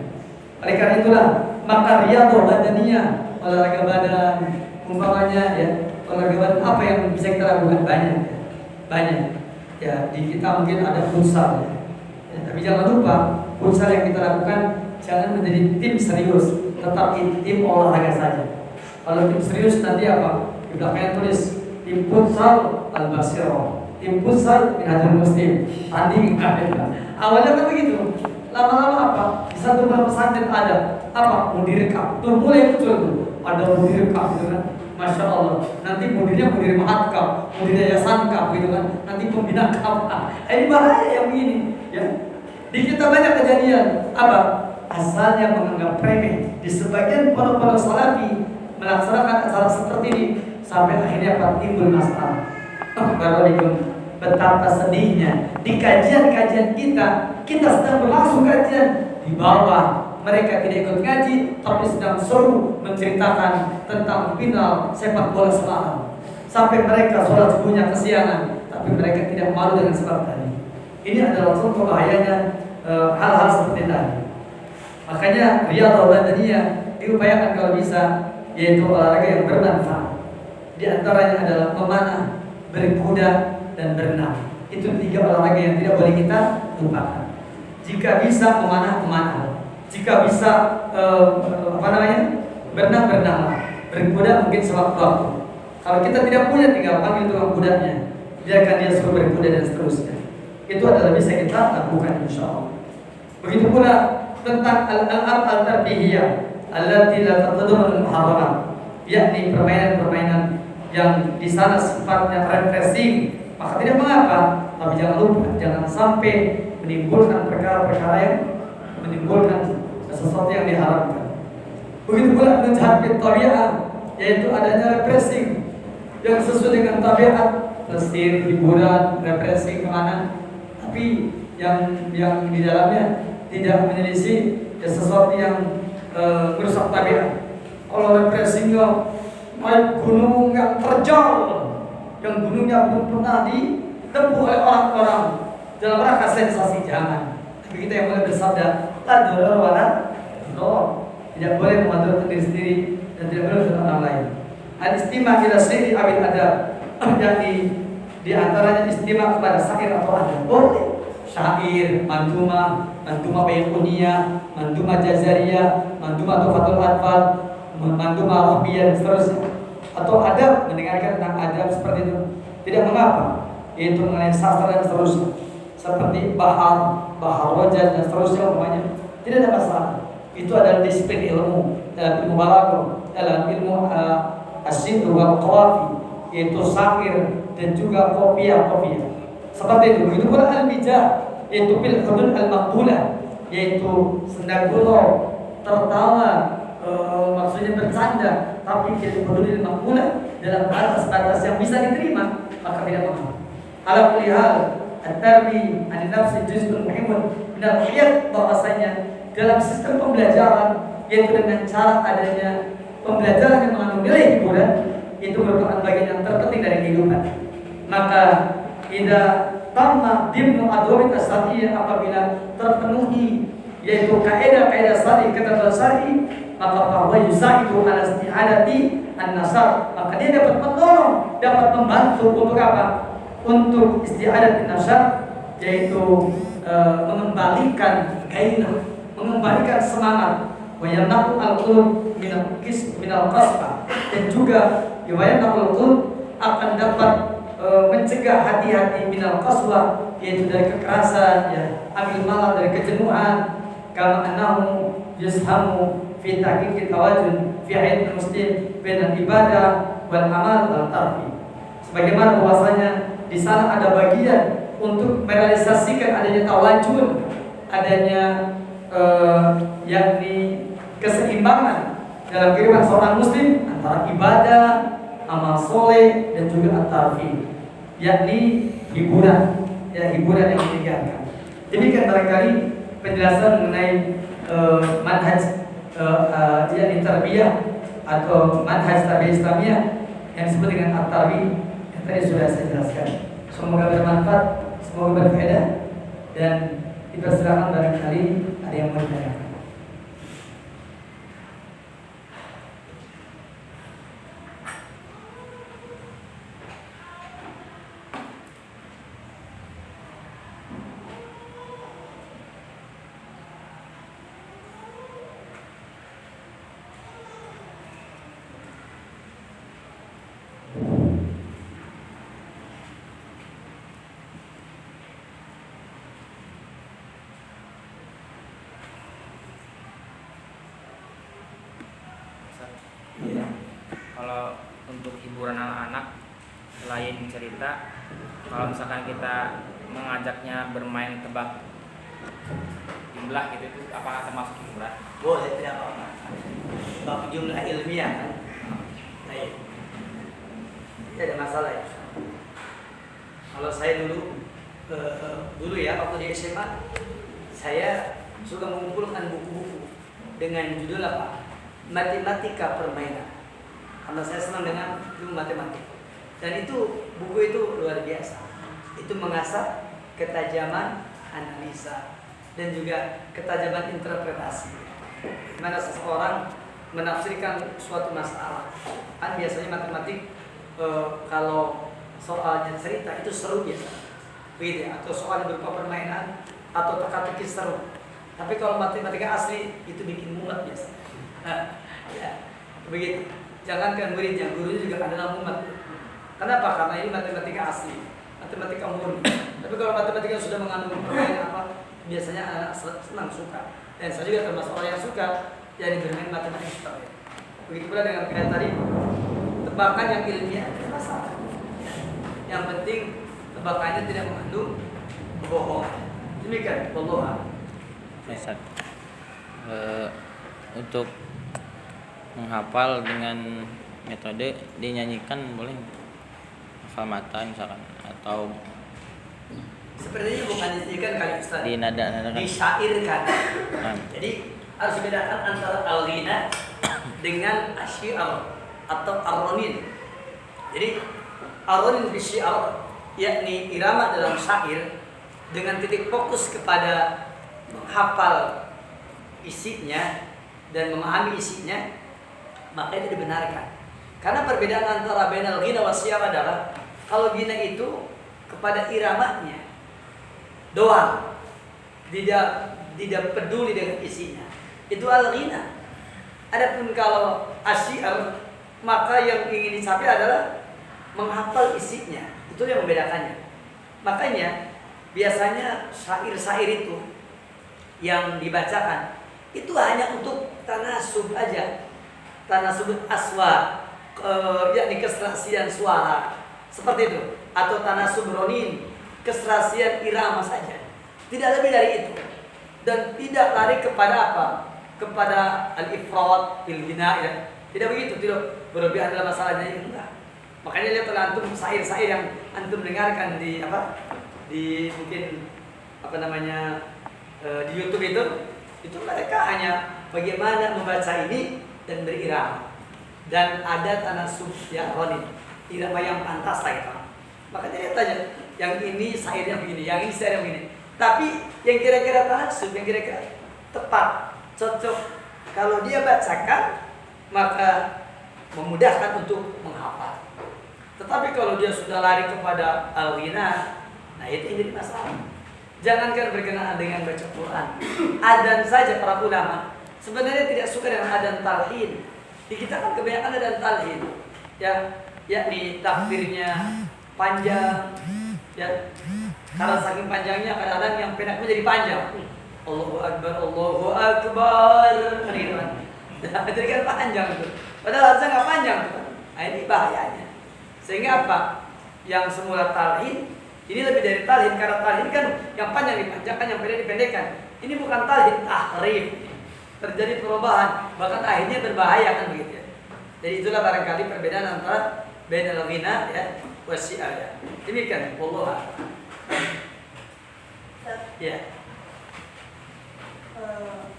Oleh karena itulah maka riyadhah badaniyah, olahraga badan, umpamanya ya, olahraga badan apa yang bisa kita lakukan banyak. Ya di kita mungkin ada futsal ya, tapi jangan lupa futsal yang kita lakukan jangan menjadi tim serius, tetapi tim olahraga saja. Kalau tim serius nanti apa? Di belakangnya tulis tim futsal Al-Basirah, tim futsal Minhajul Muslim, tanding. Awalnya kan begitu. Lama-lama apa? Di satu pesantren ada apa? Mudir cup. Tuh mulai muncul tuh. Ada mudir cup gitu kan. Masya Allah. Nanti mudirnya mudir mahat cup, mudir yayasan cup gitu kan. Nanti pembina cup. Ini bahaya yang begini. Ya. Di kita banyak kejadian apa? Asalnya menganggap remeh. Di sebagian pondok-pondok salafi melaksanakan acara seperti ini sampai akhirnya apa? Timbul masalah. Baru betapa sedihnya di kajian-kajian kita sedang berlangsung kajian di bawah mereka tidak ikut ngaji tapi sedang seru menceritakan tentang final sepak bola semalam sampai mereka sholat subuhnya kesiangan tapi mereka tidak malu dengan sebab tadi. Ini adalah contoh bahayanya hal-hal seperti tadi. Makanya riyadhah badaniyah diupayakan kalau bisa, yaitu olahraga yang bermanfaat. Di antaranya adalah memanah, berkuda, dan berenang. Itu 3 olahraga yang tidak boleh kita lupakan. Jika bisa memanah. Jika bisa berenang, berkuda mungkin sewaktu-waktu. Kalau kita tidak punya, tinggal panggil tukang kudanya, biarkan dia suruh berkuda dan seterusnya. Itu adalah bisa kita lakukan insyaallah. Begitu pula tentang al-al'ab al-tarbiyah allati la tatadamman al-muharramat, yakni permainan-permainan yang di sana sifatnya refreshing. Maka tidak mengapa, tapi jangan lupa, jangan sampai menimbulkan perkara-perkara yang menimbulkan sesuatu yang diharamkan. Begitu pula menjahit tabiat, yaitu adanya refreshing yang sesuai dengan tabiat, lesir, hiburan, refreshing kemana, tapi yang di dalamnya tidak menyelisih sesuatu yang merusak tabiat. Kalau refreshingnya naik gunung yang terjal, yang gunungnya belum pernah ditempuh oleh orang-orang dalam rangka sensasi, jangan. Tapi kita yang boleh bersabda, la doror wala doror. Tidak boleh memadorkan diri sendiri dan tidak boleh dengan orang lain. Al-istimah ila syi'ri abil adab, yang di antaranya istimah kepada syair atau adab. Boleh syair, manduma bayquniyah, manduma jazariyah, manduma tufatul atfal, manduma rabbiyah dan seterusnya. Atau adab, mendengarkan tentang adab seperti itu tidak mengapa, yaitu mengenai sastra dan seterusnya, seperti bahar rojal dan seterusnya umpamanya, tidak ada masalah. Itu adalah disiplin ilmu, dalam ilmu balaghah, dalam ilmu asy'ir wal qawafi, yaitu syair dan juga qafiyah seperti itu. Begitu pula al-bijah, yaitu bil hudud al-maqbulah, yaitu senda gurau, tertawa, maksudnya bercanda, tapi tidak peduli makmulah dalam batas-batas yang bisa diterima, maka tidak apa-apa. Ala kulli hal, at-tarbi an nafsi juz'un muhim min al-hayat, bahwasanya dalam sistem pembelajaran, yaitu dengan cara adanya pembelajaran yang mengandung nilai hiburan, itu merupakan bagian yang terpenting dari kehidupan. Maka idza tamma dimnu adwabit as-syar'iyyah, apabila terpenuhi yaitu kaidah-kaidah syar'i, ketentuan syar'i, maka bahwa yusaidu ala isti'adati an-nasar, maka dia dapat menolong, dapat membantu untuk apa? Untuk isti'adat an-nasar, yaitu mengembalikan gairah, mengembalikan semangat, wa yanaqu al-qulub minal qaswa, dan juga wa yanaqu al-qulub akan dapat mencegah hati-hati minal qaswa, yaitu dari kekerasan, ya, ambil malam, dari kejenuhan, kama annahu yushamu fi tahqiq tawazun fi hayat muslim bain ibadah wal amal wal tarfi. Sebagaimana bahwasanya di sana ada bagian untuk merealisasikan adanya tawazun, adanya yakni keseimbangan dalam kehidupan seorang muslim antara ibadah, amal soleh dan juga at-tarfi, yakni hiburan, ya, hiburan yang ditinggalkan. Demikian barangkali penjelasan mengenai manhaj yakni tarbiyah atau manhaj tarbiyah Islamiyah yang disebut dengan at-tarbi yang tadi sudah saya jelaskan. Semoga bermanfaat, semoga berfaedah. Dan dipersilakan barangkali ada yang mau ditanyakan.
Kalau untuk hiburan anak-anak selain cerita, kalau misalkan kita mengajaknya bermain tebak jumlah gitu, itu apakah termasuk hiburan?
Boleh, tidak apa-apa. Bab jumlah ilmiah kan. Baik. Tidak ada masalah ya. Kalau saya dulu ya waktu di SMA, saya suka mengumpulkan buku-buku dengan judul apa? Matematika Permainan. Karena saya senang dengan ilmu matematika. Dan itu buku itu luar biasa. Itu mengasah ketajaman analisa dan juga ketajaman interpretasi. Dimana seseorang menafsirkan suatu masalah. Kan biasanya matematik kalau soalnya cerita itu seru biasa. Begitu ya, atau soal berupa permainan atau teka-teki seru. Tapi kalau matematika asli itu bikin mumet biasa. Ya, begitu. Jangankan muridnya, gurunya juga adalah mumet. Kenapa? Karena ini matematika asli, matematika murni. Tapi kalau matematika sudah mengandung permainan apa, biasanya anak senang suka. Dan saya juga termasuk orang yang suka jadi bermain matematika. Begitu pula dengan kayak tadi, tebakan yang ilmiah tidak masalah. Yang penting tebakannya tidak mengandung kebohongan. Demikian, wallahu
Ustaz, untuk menghafal dengan metode dinyanyikan boleh nggak? Hafal mata misalkan, atau
sepertinya bukan dinyanyikan kali Ustaz.
di nada-nada kan?
Disyairkan.
Nah.
Jadi harus dibedakan antara al-ghina dengan asyiar atau ar-ronin. Jadi ar-ronin di syiar yakni irama dalam syair dengan titik fokus kepada menghafal isinya dan memahami isinya, maka itu dibenarkan. Karena perbedaan antara bainal ghina wa syiar adalah kalau ghina itu kepada iramanya doang, tidak peduli dengan isinya. Itu al-ghina. Adapun kalau asyiar, maka yang ingin dicapai adalah menghafal isinya. Itu yang membedakannya. Makanya biasanya syair-syair itu yang dibacakan itu hanya untuk tanasub aja. Tanasub aswar, yakni keserasian suara. Seperti itu. Atau tanasub ronin, keserasian irama saja. Tidak lebih dari itu. Dan tidak lari kepada apa? Kepada al-ifrat fil ghina ya. Tidak begitu, tidak berlebihan dalam masalahnya, enggak. Makanya lihat antum syair-syair yang antum dengarkan di apa? Di mungkin apa namanya? Di YouTube itu mereka hanya bagaimana membaca ini dan berirama. Dan ada tanasub ya ronin, irama yang pantas lah itu. Makanya lihat aja, yang ini syairnya begini, yang ini syairnya begini. Tapi yang kira-kira tanasub, yang kira-kira tepat, cocok, kalau dia bacakan, maka memudahkan untuk menghafal. Tetapi kalau dia sudah lari kepada al-ghina, nah itu yang jadi masalah. Jangankan berkenaan dengan baca Quran, adzan saja para ulama sebenarnya tidak suka dengan adzan talhin. Di kita kan kebanyakan adzan talhin, ya, yakni takbirnya panjang, ya, karena saking panjangnya kadang-kadang yang pendek menjadi panjang. Allahu Akbar, Allahu Akbar, jadi kan panjang itu. Padahal adzan nggak panjang tuh. Nah ini bahayanya. Sehingga apa? Yang semula talhin ini lebih dari talhin, karena talhin kan yang panjang dipanjangkan, yang pendek dipendekkan. Ini bukan talhin, tahrif. Terjadi perubahan, bahkan akhirnya berbahaya kan begitu ya. Jadi itulah barangkali perbedaan antara bainal ghina ya wa syiar ya. Demikian, wallahu a'lam. Ya.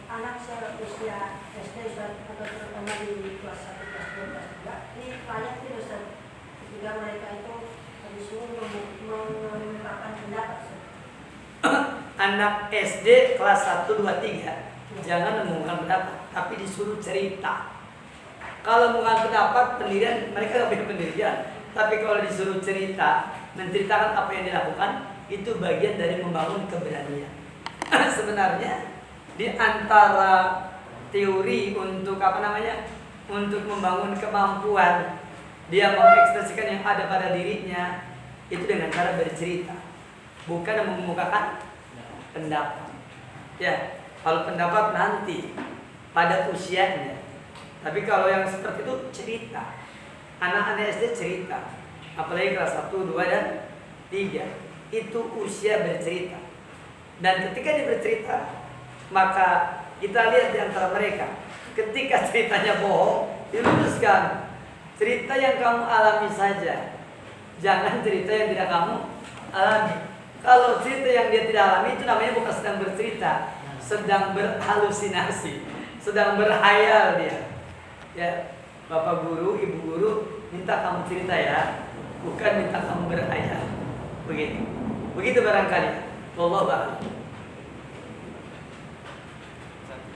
Anak seusia SD atau terutama di kelas 1, kelas 2, kelas 3 ini banyak tidak Ustaz ketika mereka itu disuruh mengungkapkan pendapat.
anak SD kelas 1, 2, 3 jangan mengumumkan pendapat, tapi disuruh cerita. Kalau mengumumkan pendapat, pendirian, mereka nggak punya pendirian. Tapi kalau disuruh cerita, menceritakan apa yang dilakukan, itu bagian dari membangun keberanian. Sebenarnya di antara teori untuk untuk membangun kemampuan dia mengekspresikan yang ada pada dirinya itu dengan cara bercerita, bukan mengemukakan pendapat. Ya, kalau pendapat nanti pada usianya. Tapi kalau yang seperti itu cerita. Anak-anak SD cerita, apalagi kelas 1, 2, dan 3 itu usia bercerita. Dan ketika dia bercerita, maka kita lihat di antara mereka, ketika ceritanya bohong, diluruskan. Cerita yang kamu alami saja, jangan cerita yang tidak kamu alami. Kalau cerita yang dia tidak alami itu namanya bukan sedang bercerita, sedang berhalusinasi, sedang berhayal dia. Ya, Bapak guru, Ibu guru minta kamu cerita ya, bukan minta kamu berhayal. Begitu barangkali. Wallahu a'lam.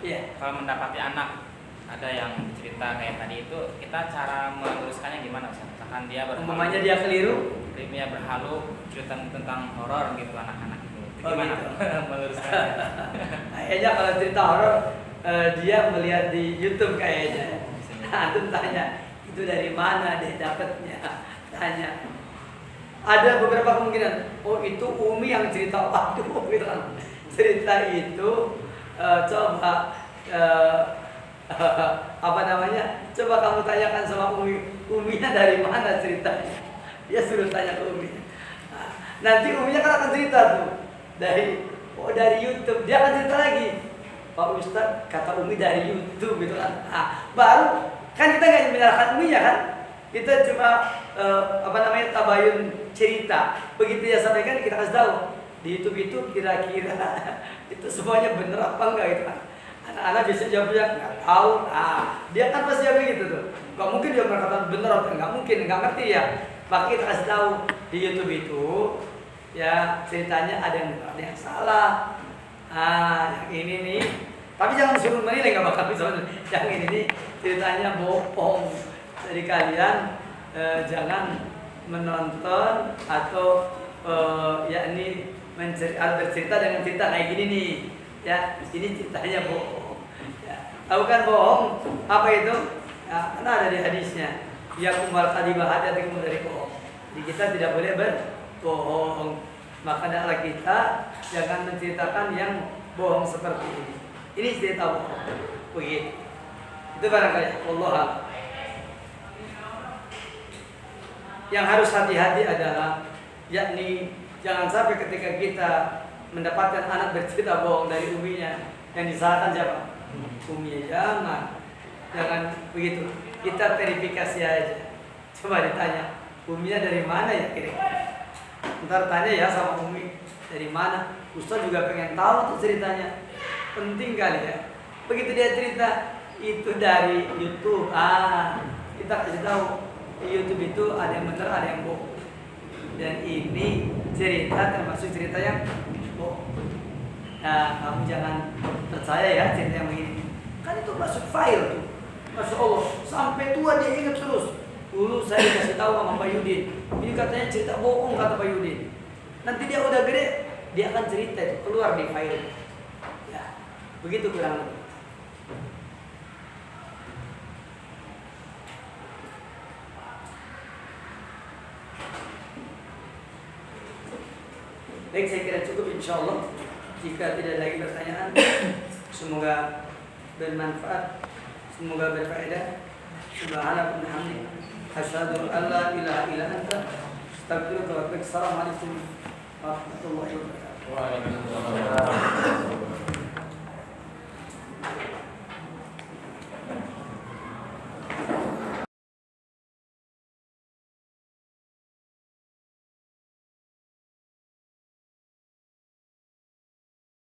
Iya.
Kalau mendapati anak ada yang cerita kayak tadi itu, kita cara meluruskannya gimana Ustaz? Misalkan dia
Umpamanya dia keliru,
dia berhalu cerita tentang horor gitu anak-anak itu. Gimana meluruskannya?
Kayaknya kalau cerita horor dia melihat di YouTube kayaknya. Antum tanya, itu dari mana dia dapatnya? Tanya. Ada beberapa kemungkinan. Oh, itu Umi yang cerita. Waduh, bilang cerita itu coba coba kamu tanyakan sama Uminya dari mana ceritanya. Dia suruh tanya ke Umi. Nah, nanti Uminya kan akan cerita tuh dari YouTube. Dia akan cerita lagi. Pak Ustadz kata Umi dari YouTube gitu kan. Baru kan kita nggak menyalahkan Uminya kan. Kita cuma tabayun cerita. Begitu dia sampaikan kita kasih tahu di YouTube itu kira-kira itu semuanya benar apa enggak gitu kan. Anak-anak bisa jawabnya nggak tahu. Dia kan pasti jawab gitu tuh. Nggak mungkin dia mengatakan benar atau nggak mungkin, nggak ngerti ya. Maka kita kasih tahu di YouTube itu ya ceritanya ada yang benar, ada yang salah. Yang ini nih. Tapi jangan suruh menilai, nggak bakal bisa. Yang ini nih ceritanya bohong. Jadi kalian jangan menonton atau bercerita dengan cerita kayak gini nih. Ya, ini ceritanya bohong. Ya, tahu kan bohong? Apa itu? Ya, karena ada di hadisnya. Ya kumbal kadibah ada dari bohong. Jadi kita tidak boleh berbohong. Maka adalah kita jangan menceritakan yang bohong seperti ini. Ini cerita bohong. Begitu. Itu barangkali Allah. Yang harus hati-hati adalah yakni jangan sampai ketika kita mendapatkan anak bercerita bohong dari uminya, yang disalahkan siapa? Uminya. Jangan begitu. Kita verifikasi aja. Coba ditanya, uminya dari mana ya kira-kira? Ntar tanya ya sama umi dari mana. Ustaz juga pengen tahu tuh ceritanya. Penting kali ya. Begitu dia cerita itu dari YouTube. Kita kasih tahu di YouTube itu ada yang benar, ada yang bohong. Dan ini cerita termasuk cerita yang bohong. Nah, kamu jangan percaya ya cerita yang begini. Kan itu masuk file tuh. Masya Allah, sampai tua dia ingat terus. Dulu saya kasih tahu sama Pak Yudin. Ini katanya cerita bohong kata Pak Yudin. Nanti dia udah gede, dia akan cerita itu keluar di file. Ya, begitu kurang lebih. Baik, saya kira cukup insya Allah. Jika tidak lagi pertanyaan, semoga bermanfaat, semoga berfaedah. Subhanallah wa bihamdika, asyhadu an la ilaha illa anta, astaghfiruka wa atubu ilaik. Assalamualaikum warahmatullahi wabarakatuh.
Waalaikumsalam.